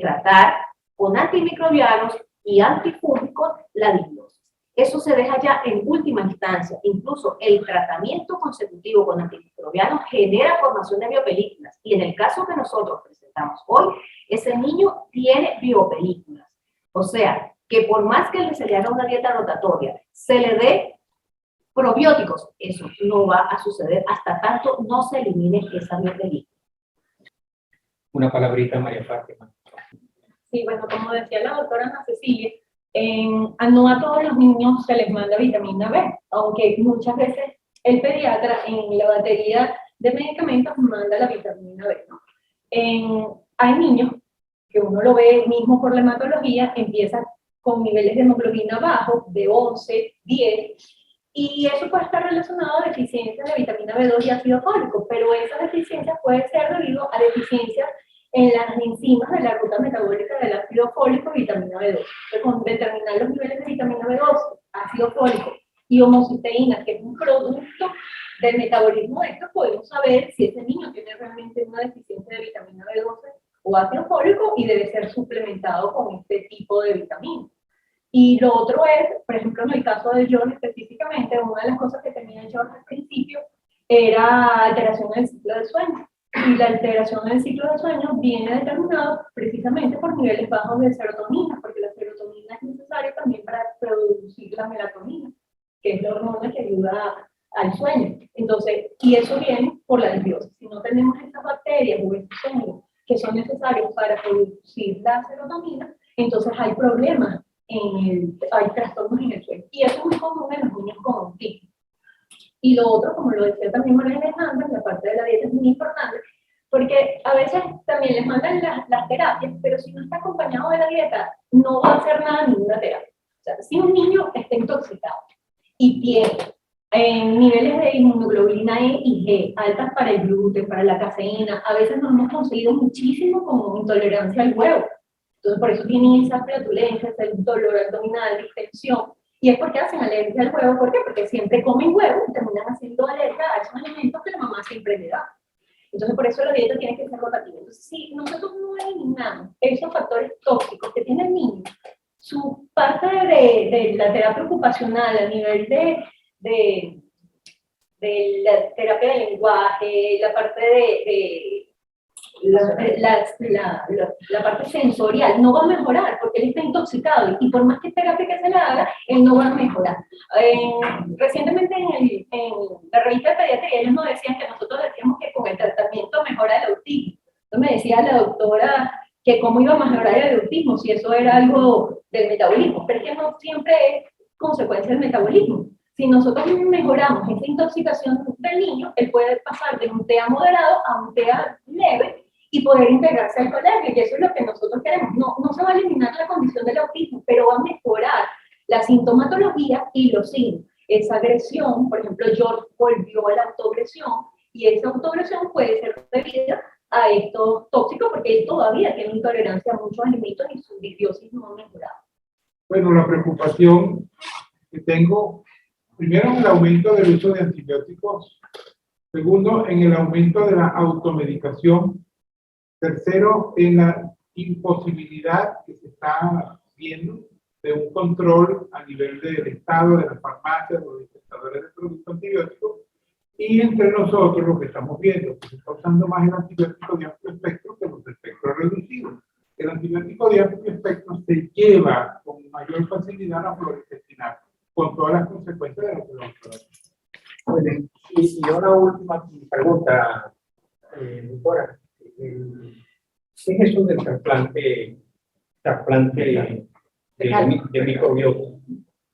tratar con antimicrobianos y antifúngicos la disbiosis. Eso se deja ya en última instancia. Incluso el tratamiento consecutivo con antimicrobianos genera formación de biopelículas. Y en el caso que nosotros presentamos hoy, ese niño tiene biopelículas. O sea, que por más que se le haga una dieta rotatoria, se le dé probióticos, eso no va a suceder hasta tanto no se elimine esa biopelícula. Una palabrita, María Fátima. Sí, bueno, como decía la doctora Ana Cecilia, no a todos los niños se les manda vitamina B, aunque muchas veces el pediatra en la batería de medicamentos manda la vitamina B, ¿no? Hay niños que uno lo ve mismo por la hematología, empiezan con niveles de hemoglobina bajos, de 11, 10, y eso puede estar relacionado a deficiencias de vitamina B2 y ácido fólico, pero esas deficiencias pueden ser debido a deficiencias en las enzimas de la ruta metabólica del ácido fólico y vitamina B2. Entonces, con determinar los niveles de vitamina B2, ácido fólico y homocisteína, que es un producto del metabolismo de esto, podemos saber si ese niño tiene realmente una deficiencia de vitamina B12 o ácido fólico y debe ser suplementado con este tipo de vitaminas. Y lo otro es, por ejemplo, en el caso de John específicamente, una de las cosas que tenía John al principio era alteración del ciclo de sueño. Y la alteración del ciclo de sueño viene determinado precisamente por niveles bajos de serotonina, porque la serotonina es mucha melatonina, que es la hormona que ayuda al sueño. Entonces, y eso viene por la disbiosis. Si no tenemos estas bacterias o estos hongos que son necesarios para producir la serotonina, entonces hay problemas, hay trastornos en el sueño. Y eso es muy común en los niños con autismo. Y lo otro, como lo decía también María Alejandra, la parte de la dieta es muy importante, porque a veces también les mandan las terapias, pero si no está acompañado de la dieta, no va a hacer nada ninguna terapia. O sea, si un niño está intoxicado y tiene niveles de inmunoglobulina E y G altas para el gluten, para la caseína, a veces nos hemos conseguido muchísimo como intolerancia al huevo. Entonces, por eso tienen esa flatulencia, ese dolor abdominal, distensión. Y es porque hacen alergia al huevo. ¿Por qué? Porque siempre comen huevo y terminan haciendo alergia a esos alimentos que la mamá siempre le da. Entonces, por eso la dieta tiene que ser rotativa. Entonces, si nosotros no eliminamos esos factores tóxicos que tiene el niño, su parte de la terapia ocupacional a nivel de la terapia de lenguaje, la parte la parte sensorial no va a mejorar porque él está intoxicado y por más que terapia que se le haga, él no va a mejorar. Recientemente en la revista de pediatría ellos nos decían que nosotros decíamos que con el tratamiento mejora el autismo. Entonces me decía la doctora que cómo iba a mejorar el autismo si eso era algo del metabolismo, pero es que no siempre es consecuencia del metabolismo. Si nosotros mejoramos esa intoxicación del niño, él puede pasar de un TEA moderado a un TEA leve y poder integrarse al colegio, y eso es lo que nosotros queremos. No se va a eliminar la condición del autismo, pero va a mejorar la sintomatología y los signos. Esa agresión, por ejemplo, George volvió a la autoagresión, y esa autoagresión puede ser debida a estos tóxicos, porque él todavía tiene intolerancia a muchos alimentos y su disbiosis no ha mejorado. Bueno, la preocupación que tengo, primero en el aumento del uso de antibióticos, segundo en el aumento de la automedicación, tercero en la imposibilidad que se está viendo de un control a nivel del Estado, de las farmacias, de los dispensadores de productos antibióticos, y entre nosotros lo que estamos viendo, que se está usando más el antibiótico de amplio espectro que los de espectro reducido. El antibiótico de amplio espectro se lleva con mayor facilidad a la flora intestinal, con todas las consecuencias de lo que vamos a ver. Muy bien. Y una última pregunta, doctora. ¿Qué es eso del trasplante de microbiota?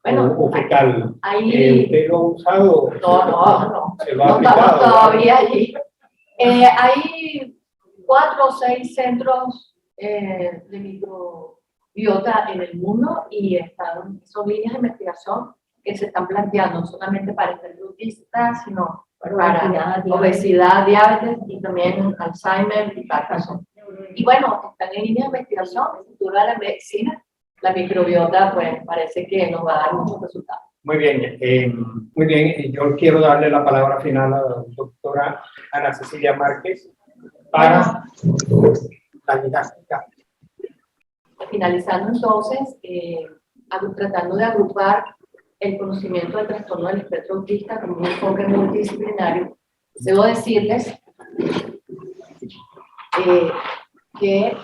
Bueno, o fecal? ahí, ¿Usted lo ha usado? no. ¿Se lo ha No estamos aplicado? todavía allí. Hay 4 o 6 centros de microbiota en el mundo y son líneas de investigación que se están planteando no solamente para especialistas, sino para obesidad, diabetes y también Alzheimer y Parkinson. Y bueno, están en línea de investigación, el futuro de la medicina, la microbiota, pues parece que nos va a dar muchos resultados. Muy bien, yo quiero darle la palabra final a la doctora Ana Cecilia Márquez para la didáctica. Finalizando entonces, tratando de agrupar el conocimiento del trastorno del espectro autista como un enfoque multidisciplinario, debo decirles que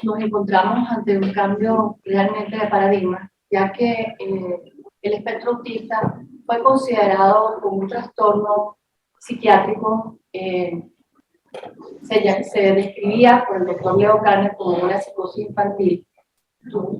nos encontramos ante un cambio realmente de paradigma, ya que el espectro autista fue considerado como un trastorno psiquiátrico, se describía por el doctor Leo Kanner como una psicosis infantil,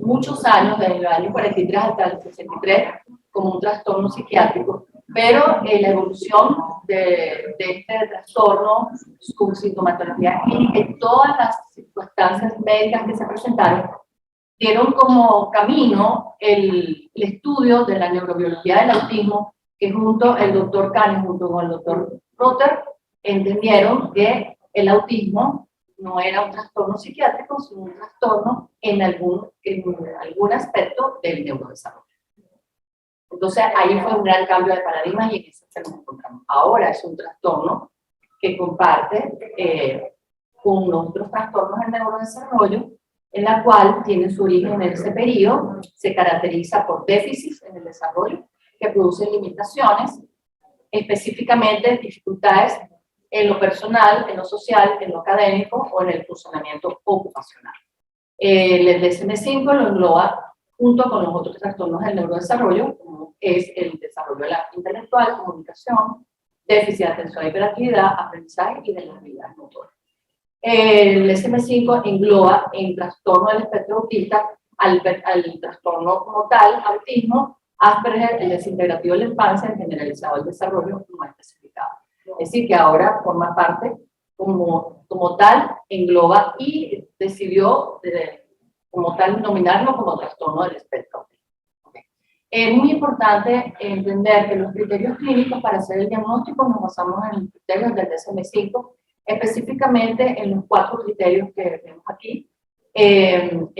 muchos años, desde el año 43 hasta el 63, como un trastorno psiquiátrico, pero la evolución de este trastorno, su sintomatología clínica y todas las circunstancias médicas que se presentaron, dieron como camino el estudio de la neurobiología del autismo, que el doctor Kanner junto con el doctor Rotter entendieron que el autismo no era un trastorno psiquiátrico, sino un trastorno en algún aspecto del neurodesarrollo. Entonces ahí fue un gran cambio de paradigma y en ese se nos encontramos. Ahora es un trastorno que comparte con otros trastornos del neurodesarrollo, en la cual tiene su origen en ese periodo, se caracteriza por déficits en el desarrollo que producen limitaciones, específicamente dificultades en lo personal, en lo social, en lo académico o en el funcionamiento ocupacional. El DSM-5 lo engloba junto con los otros trastornos del neurodesarrollo, como es el desarrollo intelectual, comunicación, déficit de atención y hiperactividad, aprendizaje y de las habilidades motoras. El DSM-5 engloba en trastorno del espectro autista al trastorno como tal, autismo, Asperger, el desintegrativo de la infancia, el generalizado del desarrollo no especificado. Es decir, que ahora forma parte como tal, engloba y decidió como tal nominarlo como trastorno del espectro autista. Es muy importante entender que los criterios clínicos para hacer el diagnóstico nos basamos en los criterios del DSM-5, específicamente en los 4 criterios que vemos aquí. En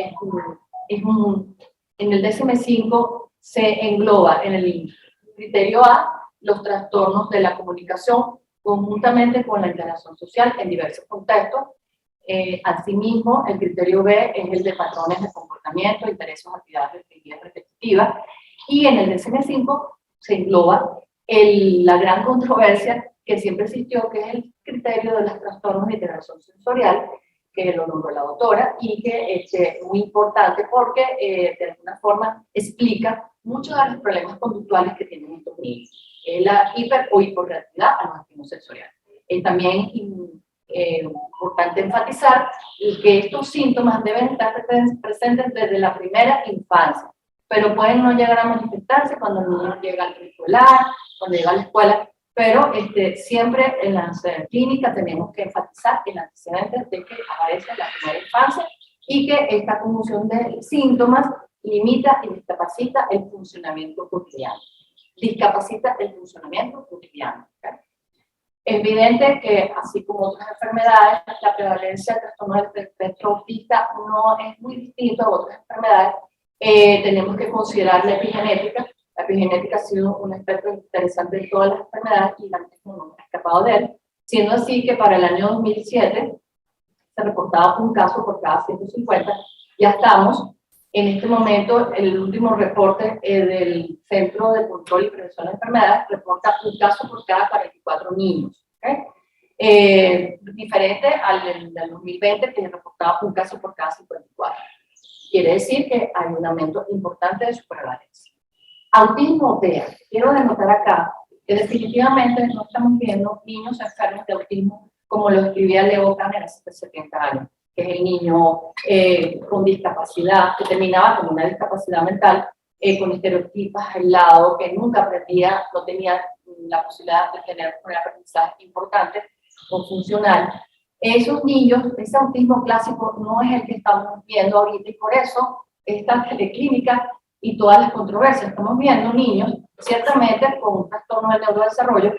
el DSM-5 se engloba en el criterio A los trastornos de la comunicación conjuntamente con la interacción social en diversos contextos. Asimismo, el criterio B es el de patrones de comportamiento, intereses o actividades restringidas repetitivas. Y en el DSM-5 se engloba la gran controversia que siempre existió, que es el criterio de los trastornos de interacción sensorial, que lo nombró la doctora, y que es muy importante porque de alguna forma explica muchos de los problemas conductuales que tienen estos niños. La hiper o hiporreactividad a los estímulos sensoriales. También importante enfatizar que estos síntomas deben estar presentes desde la primera infancia, pero pueden no llegar a manifestarse cuando el niño llega al preescolar, cuando llega a la escuela, pero siempre en la clínica tenemos que enfatizar el antecedente de que aparece en la primera infancia y que esta conjunción de síntomas limita y discapacita el funcionamiento cotidiano. Discapacita el funcionamiento cotidiano. ¿Okay? Es evidente que, así como otras enfermedades, la prevalencia del trastorno del espectro autista no es muy distinto a otras enfermedades. Tenemos que considerar la epigenética. La epigenética ha sido un aspecto interesante de todas las enfermedades y la misma no ha escapado de él, siendo así que para el año 2007 se reportaba un caso por cada 150. Ya estamos, en este momento, el último reporte del Centro de Control y Prevención de Enfermedades reporta un caso por cada 44 niños. ¿Okay? Diferente al del 2020, que reportaba un caso por cada 54. Quiere decir que hay un aumento importante de su prevalencia. Autismo TEA. Quiero denotar acá que definitivamente no estamos viendo niños enfermos de autismo como lo escribía Leo Kanner hace 70 años, que es el niño con discapacidad, que terminaba con una discapacidad mental, con estereotipos aislados, que nunca aprendía, no tenía la posibilidad de tener un aprendizaje importante o funcional. Esos niños, ese autismo clásico no es el que estamos viendo ahorita y por eso esta teleclínica y todas las controversias. Estamos viendo niños, ciertamente con un trastorno del neurodesarrollo,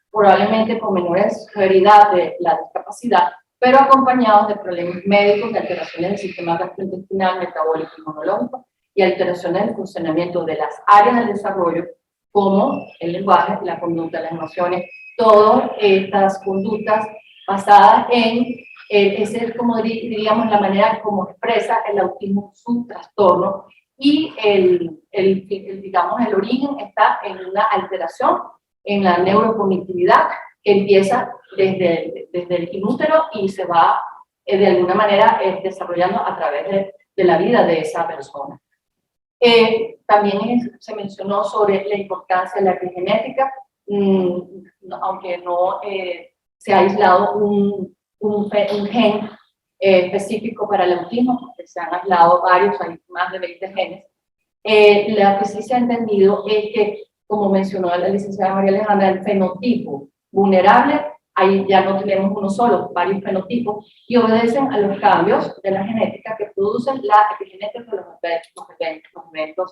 probablemente con menores severidad de la discapacidad, pero acompañados de problemas médicos, de alteraciones del sistema gastrointestinal, metabólico y inmunológico, y alteraciones del funcionamiento de las áreas del desarrollo, como el lenguaje, la conducta, las emociones, todas estas conductas basadas en, esa es como diríamos la manera como expresa el autismo su trastorno, y digamos, el origen está en una alteración en la neurocognitividad que empieza desde el inútero y se va de alguna manera desarrollando a través de la vida de esa persona. También se mencionó sobre la importancia de la epigenética, aunque no se ha aislado un gen específico para el autismo, porque se han aislado varios, hay más de 20 genes. Lo que sí se ha entendido es que, como mencionó la licenciada María Alejandra, el fenotipo vulnerable, ahí ya no tenemos uno solo, varios fenotipos, y obedecen a los cambios de la genética que producen la epigenética de los eventos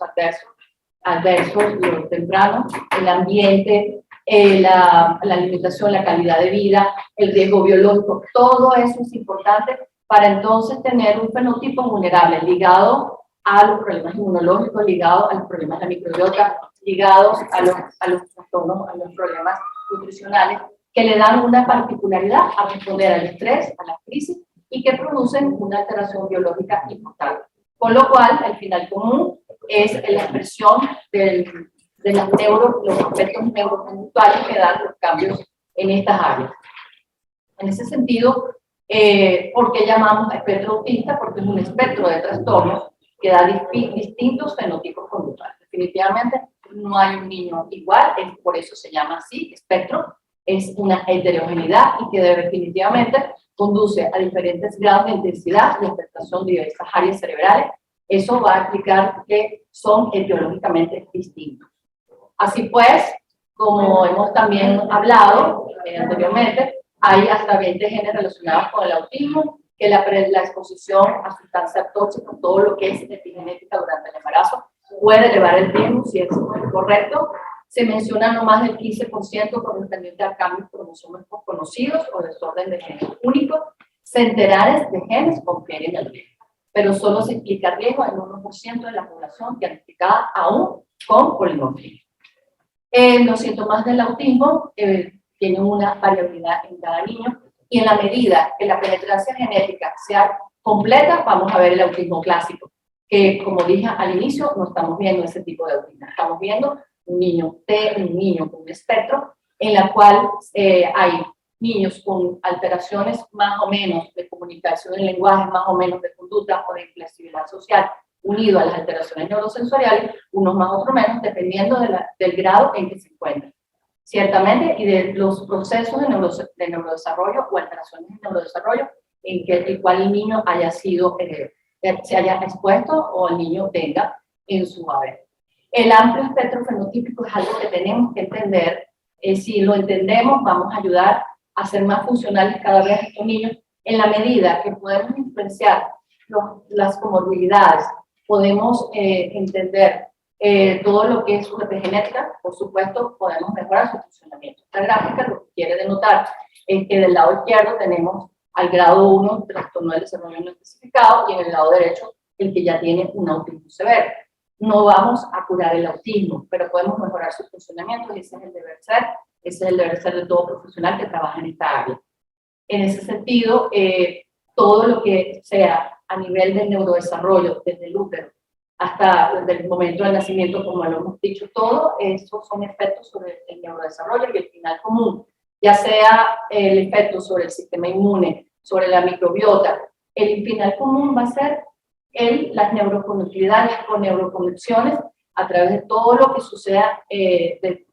adversos, los tempranos, el ambiente, la alimentación, la calidad de vida, el riesgo biológico, todo eso es importante para entonces tener un fenotipo vulnerable ligado a los problemas inmunológicos, ligado a los problemas de la microbiota, ligados a los trastornos, a los problemas nutricionales, que le dan una particularidad a responder al estrés, a la crisis, y que producen una alteración biológica importante. Con lo cual, el final común es la expresión de los aspectos neuroconductuales que dan los cambios en estas áreas. En ese sentido, ¿por qué llamamos espectro autista? Porque es un espectro de trastornos que da distintos fenotipos conductuales. Definitivamente no hay un niño igual, por eso se llama así, espectro, es una heterogeneidad y que definitivamente conduce a diferentes grados de intensidad y afectación de diversas áreas cerebrales. Eso va a explicar que son etiológicamente distintos. Así pues, como hemos también hablado anteriormente, hay hasta 20 genes relacionados con el autismo, que la exposición a sustancias tóxicas, todo lo que es epigenética durante el embarazo, puede elevar el riesgo, si es correcto. Se menciona no más del 15% correspondiente a cambios cromosómicos conocidos o desorden de genes únicos. Centenares de genes confieren el riesgo, pero solo se explica riesgo en 1% de la población diagnosticada aún con polimorfismo. Los síntomas del autismo tienen una variabilidad en cada niño, y en la medida que la penetrancia genética sea completa, vamos a ver el autismo clásico, que como dije al inicio, no estamos viendo ese tipo de autismo, estamos viendo un niño con un espectro, en la cual hay niños con alteraciones más o menos de comunicación en lenguaje, más o menos de conducta o de flexibilidad social, unido a las alteraciones neurosensoriales, unos más, otros menos, dependiendo del grado en que se encuentran. Ciertamente, y de los procesos de neurodesarrollo o alteraciones de neurodesarrollo en que el cual el niño haya sido, se haya expuesto o el niño tenga en su haber. El amplio espectro fenotípico es algo que tenemos que entender. Si lo entendemos, vamos a ayudar a ser más funcionales cada vez a estos niños, en la medida que podemos influenciar las comorbilidades, podemos entender todo lo que es su epigenética, por supuesto, podemos mejorar su funcionamiento. Esta gráfica lo que quiere denotar es que del lado izquierdo tenemos al grado 1, trastorno del desarrollo no especificado, y en el lado derecho, el que ya tiene un autismo severo. No vamos a curar el autismo, pero podemos mejorar su funcionamiento, y ese es el deber ser, ese es el deber ser de todo profesional que trabaja en esta área. En ese sentido, todo lo que sea a nivel del neurodesarrollo, desde el útero hasta el momento del nacimiento, como lo hemos dicho, todo estos son efectos sobre el neurodesarrollo y el final común, ya sea el efecto sobre el sistema inmune, sobre la microbiota. El final común va a ser las neuroconectividades o neuroconexiones a través de todo lo que suceda del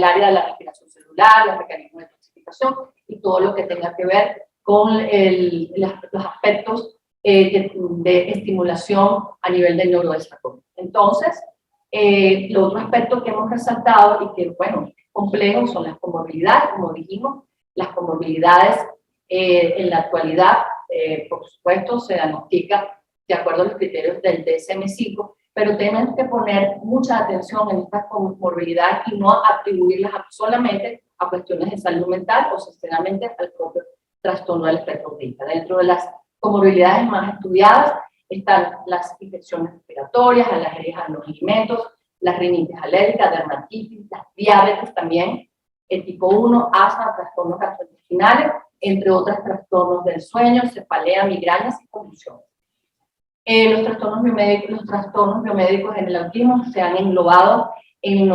área de la respiración celular, los mecanismos de toxificación y todo lo que tenga que ver con los aspectos de estimulación a nivel del neurodesarrollo. Entonces, el otro aspecto que hemos resaltado y que, bueno, es complejo son las comorbilidades, como dijimos. Las comorbilidades en la actualidad, por supuesto, se diagnostica de acuerdo a los criterios del DSM-5, pero tenemos que poner mucha atención en estas comorbilidades y no atribuirlas solamente a cuestiones de salud mental o sinceramente al propio trastorno del espectro autista. Dentro de las comorbilidades más estudiadas están las infecciones respiratorias, alergias a los alimentos, las rinitis alérgicas, dermatitis, las diabetes también, el tipo 1, asma, trastornos gastrointestinales, entre otros trastornos del sueño, cefalea, migrañas y convulsiones. Los trastornos biomédicos en el autismo se han englobado en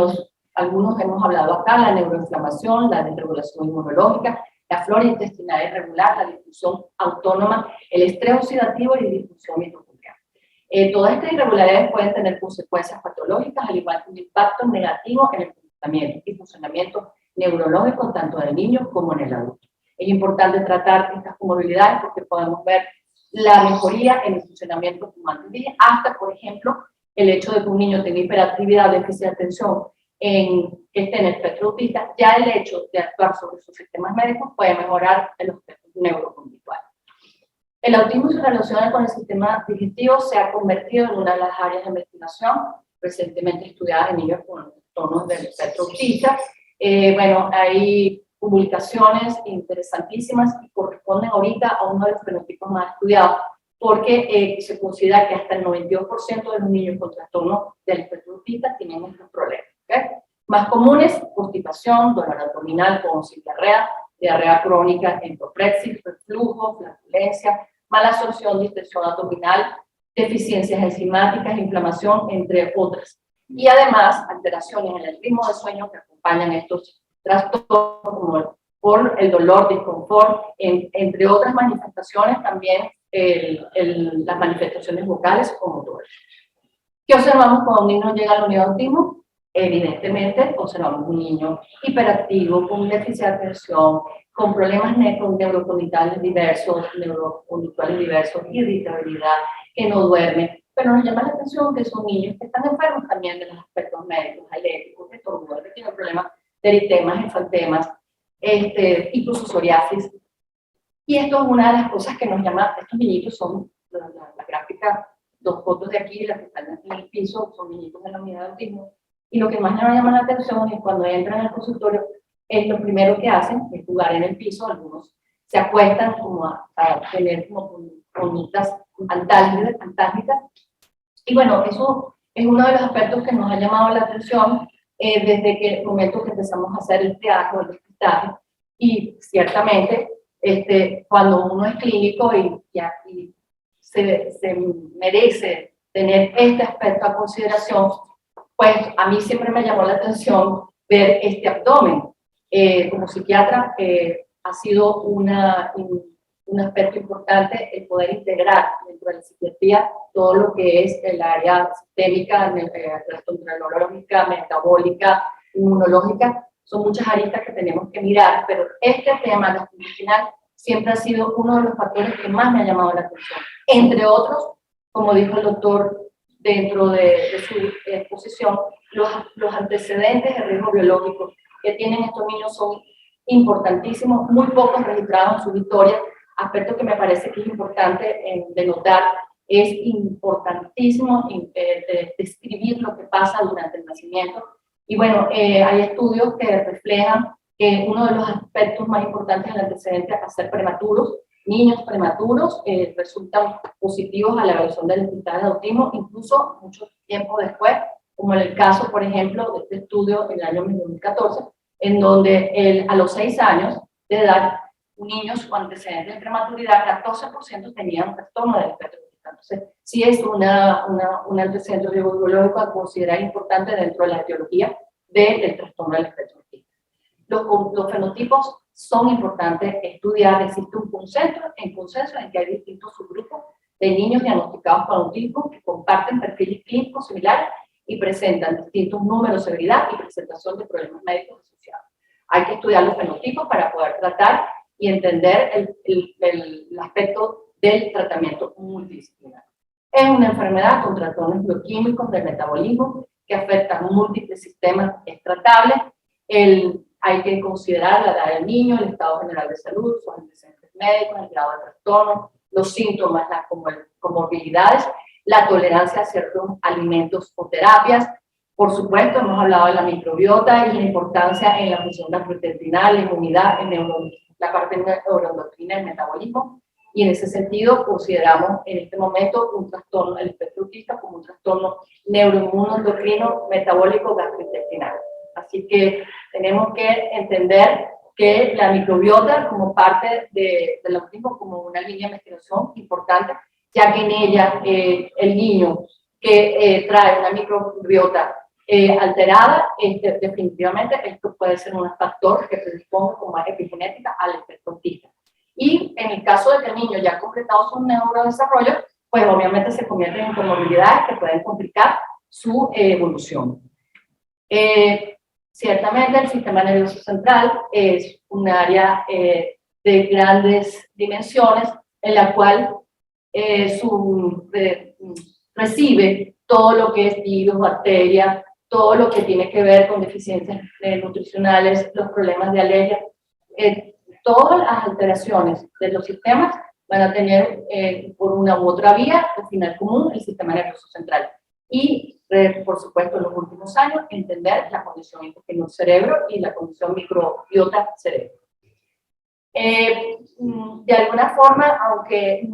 algunos hemos hablado acá, la neuroinflamación, la desregulación inmunológica, la flora intestinal irregular, la disfunción autónoma, el estrés oxidativo y la disfunción mitocondrial. Todas estas irregularidades pueden tener consecuencias patológicas, al igual que un impacto negativo en el comportamiento y funcionamiento neurológico tanto del niño como en el adulto. Es importante tratar estas comorbilidades porque podemos ver la mejoría en el funcionamiento humano, hasta, por ejemplo, el hecho de que un niño tenga hiperactividad, déficit de atención, que esté en el espectro autista, ya el hecho de actuar sobre sus sistemas médicos puede mejorar los aspectos neuroconductuales. El autismo se relaciona con el sistema digestivo, se ha convertido en una de las áreas de investigación recientemente estudiadas en niños con trastornos del espectro autista. Bueno, hay publicaciones interesantísimas y corresponden ahorita a uno de los fenotipos más estudiados, porque se considera que hasta el 92% de los niños con trastorno del espectro autista tienen estos problemas. ¿Okay? Más comunes, constipación, dolor abdominal con diarrea, diarrea crónica, endoprexis, reflujo, flatulencia, mala absorción, distensión abdominal, deficiencias enzimáticas, inflamación, entre otras. Y además, alteraciones en el ritmo de sueño que acompañan estos trastornos, como por el dolor, disconfort, entre otras manifestaciones también las manifestaciones vocales o motoras. ¿Qué observamos cuando un niño llega a la unidad de autismo? Evidentemente, observamos un niño hiperactivo, con déficit de atención, con problemas neuroconductuales diversos, irritabilidad, que no duerme. Pero nos llama la atención que son niños que están enfermos también de los aspectos médicos, alérgicos, que estornudan, que tienen problemas de eritemas, enfantemas, incluso psoriasis. Y esto es una de las cosas que nos llama, estos niñitos son, la gráfica, dos fotos de aquí, las que están en el piso, son niñitos de la unidad de autismo. Y lo que más nos llama la atención es cuando entran al consultorio, es lo primero que hacen es jugar en el piso, algunos se acuestan como a tener como bonitas antálgicas. Y bueno, eso es uno de los aspectos que nos ha llamado la atención desde que el momento que empezamos a hacer el triaje, el despistaje. Y ciertamente, cuando uno es clínico y se merece tener este aspecto a consideración, pues a mí siempre me llamó la atención ver este abdomen. Como psiquiatra ha sido un aspecto importante el poder integrar dentro de la psiquiatría todo lo que es el área sistémica, gastroenterológica, metabólica, inmunológica. Son muchas aristas que tenemos que mirar, pero este tema gastrointestinal siempre ha sido uno de los factores que más me ha llamado la atención. Entre otros, como dijo el doctor dentro de su exposición, los antecedentes de riesgo biológico que tienen estos niños son importantísimos, muy pocos registrados en su historia, aspecto que me parece que es importante de notar, es importantísimo describir lo que pasa durante el nacimiento. Y bueno, hay estudios que reflejan que uno de los aspectos más importantes del antecedente a ser prematuros, niños prematuros resultan positivos a la evaluación del despistaje de autismo, incluso mucho tiempo después, como en el caso, por ejemplo, de este estudio en el año 2014, en donde a los 6 años de edad, niños con antecedentes de prematuridad, 14% tenían trastorno del espectro autista. Entonces, sí es un antecedente biológico a considerar importante dentro de la etiología del trastorno del espectro autista. Los fenotipos son importantes estudiar. Existe un consenso en que hay distintos subgrupos de niños diagnosticados con autismo que comparten perfiles clínicos similares y presentan distintos números, severidad y presentación de problemas médicos asociados. Hay que estudiar los fenotipos para poder tratar y entender el aspecto del tratamiento multidisciplinario. Es una enfermedad con trastornos bioquímicos del metabolismo que afectan múltiples sistemas tratables. Hay que considerar la edad del niño, el estado general de salud, sus antecedentes médicos, el grado de trastorno, los síntomas, las comorbilidades, la tolerancia a ciertos alimentos o terapias. Por supuesto, hemos hablado de la microbiota y la importancia en la función gastrointestinal, la inmunidad, la parte neuroendocrina, el metabolismo. Y en ese sentido, consideramos en este momento un trastorno, el espectro autista, como un trastorno neuroinmunoendocrino metabólico gastrointestinal. Así que tenemos que entender que la microbiota como parte del autismo, como una línea de investigación importante, ya que en ella el niño que trae una microbiota alterada, definitivamente esto puede ser un factor que predisponga como epigenética al espectro autista. Y en el caso de que el niño ya ha completado su neurodesarrollo, pues obviamente se convierten en comorbilidades que pueden complicar su evolución. Ciertamente el sistema nervioso central es un área de grandes dimensiones en la cual recibe todo lo que es virus, bacterias, todo lo que tiene que ver con deficiencias nutricionales, los problemas de alergia. Todas las alteraciones de los sistemas van a tener por una u otra vía, al final común, el sistema nervioso central. Y, por supuesto, en los últimos años, entender la condición intestino-cerebro y la condición microbiota-cerebro. De alguna forma, aunque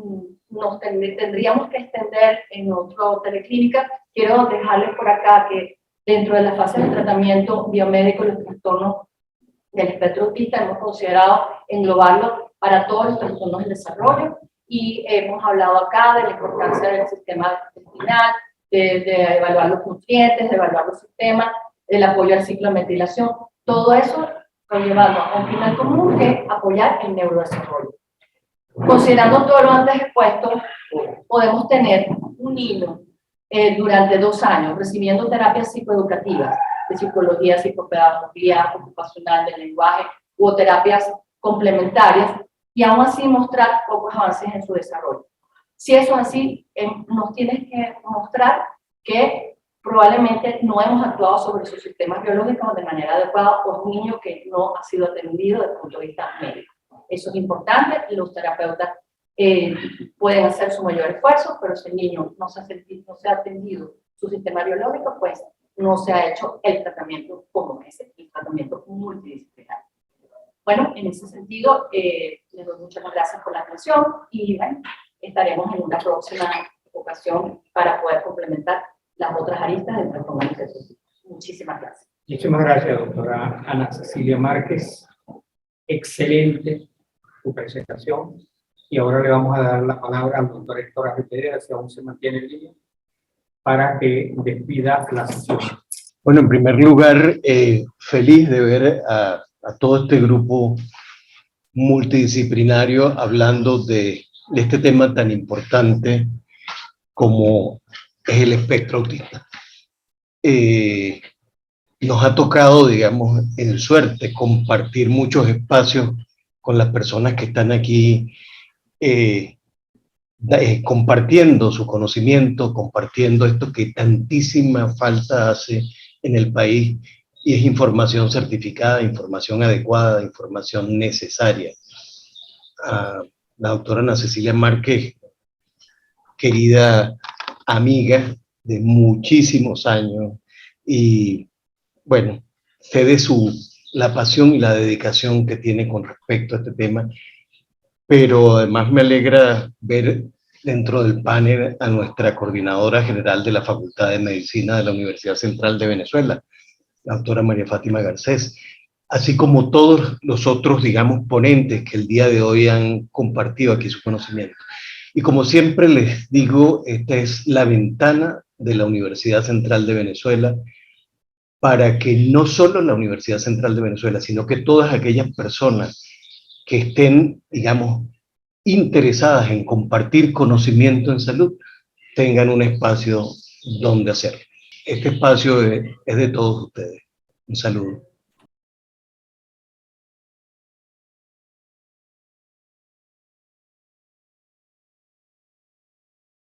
nos tendríamos que extender en otra teleclínica, quiero dejarles por acá que dentro de la fase de tratamiento biomédico, los trastornos del espectro autista hemos considerado englobarlo para todos los trastornos del desarrollo y hemos hablado acá de la importancia del sistema intestinal, de evaluar los nutrientes, de evaluar los sistemas, del apoyo al ciclo de metilación, todo eso conllevando a un final común que es apoyar el neurodesarrollo. Considerando todo lo antes expuesto, podemos tener un niño durante 2 años recibiendo terapias psicoeducativas, de psicología, psicopedagogía, ocupacional, del lenguaje, u terapias complementarias, y aún así mostrar pocos avances en su desarrollo. Si eso es así, nos tienes que mostrar que probablemente no hemos actuado sobre sus sistemas biológicos de manera adecuada por un niño que no ha sido atendido desde el punto de vista médico. Eso es importante, y los terapeutas pueden hacer su mayor esfuerzo, pero si el niño no se ha atendido su sistema biológico, pues no se ha hecho el tratamiento como es el tratamiento multidisciplinario. Bueno, en ese sentido, les doy muchas gracias por la atención y bueno, estaremos en una próxima ocasión para poder complementar las otras aristas del programa de educación. Muchísimas gracias. Muchísimas gracias, doctora Ana Cecilia Márquez. Excelente su presentación. Y ahora le vamos a dar la palabra al doctor Héctor Arrepedera, si aún se mantiene en línea, para que despida la sesión. Bueno, en primer lugar, feliz de ver a todo este grupo multidisciplinario hablando de este tema tan importante como es el espectro autista. Nos ha tocado, digamos, en suerte, compartir muchos espacios con las personas que están aquí compartiendo su conocimiento, compartiendo esto que tantísima falta hace en el país, y es información certificada, información adecuada, información necesaria. La doctora Ana Cecilia Márquez, querida amiga de muchísimos años, y bueno, sé de la pasión y la dedicación que tiene con respecto a este tema, pero además me alegra ver dentro del panel a nuestra coordinadora general de la Facultad de Medicina de la Universidad Central de Venezuela, la doctora María Fátima Garcés, así como todos los otros, digamos, ponentes que el día de hoy han compartido aquí su conocimiento. Y como siempre les digo, esta es la ventana de la Universidad Central de Venezuela para que no solo la Universidad Central de Venezuela, sino que todas aquellas personas que estén, digamos, interesadas en compartir conocimiento en salud, tengan un espacio donde hacerlo. Este espacio es de todos ustedes. Un saludo.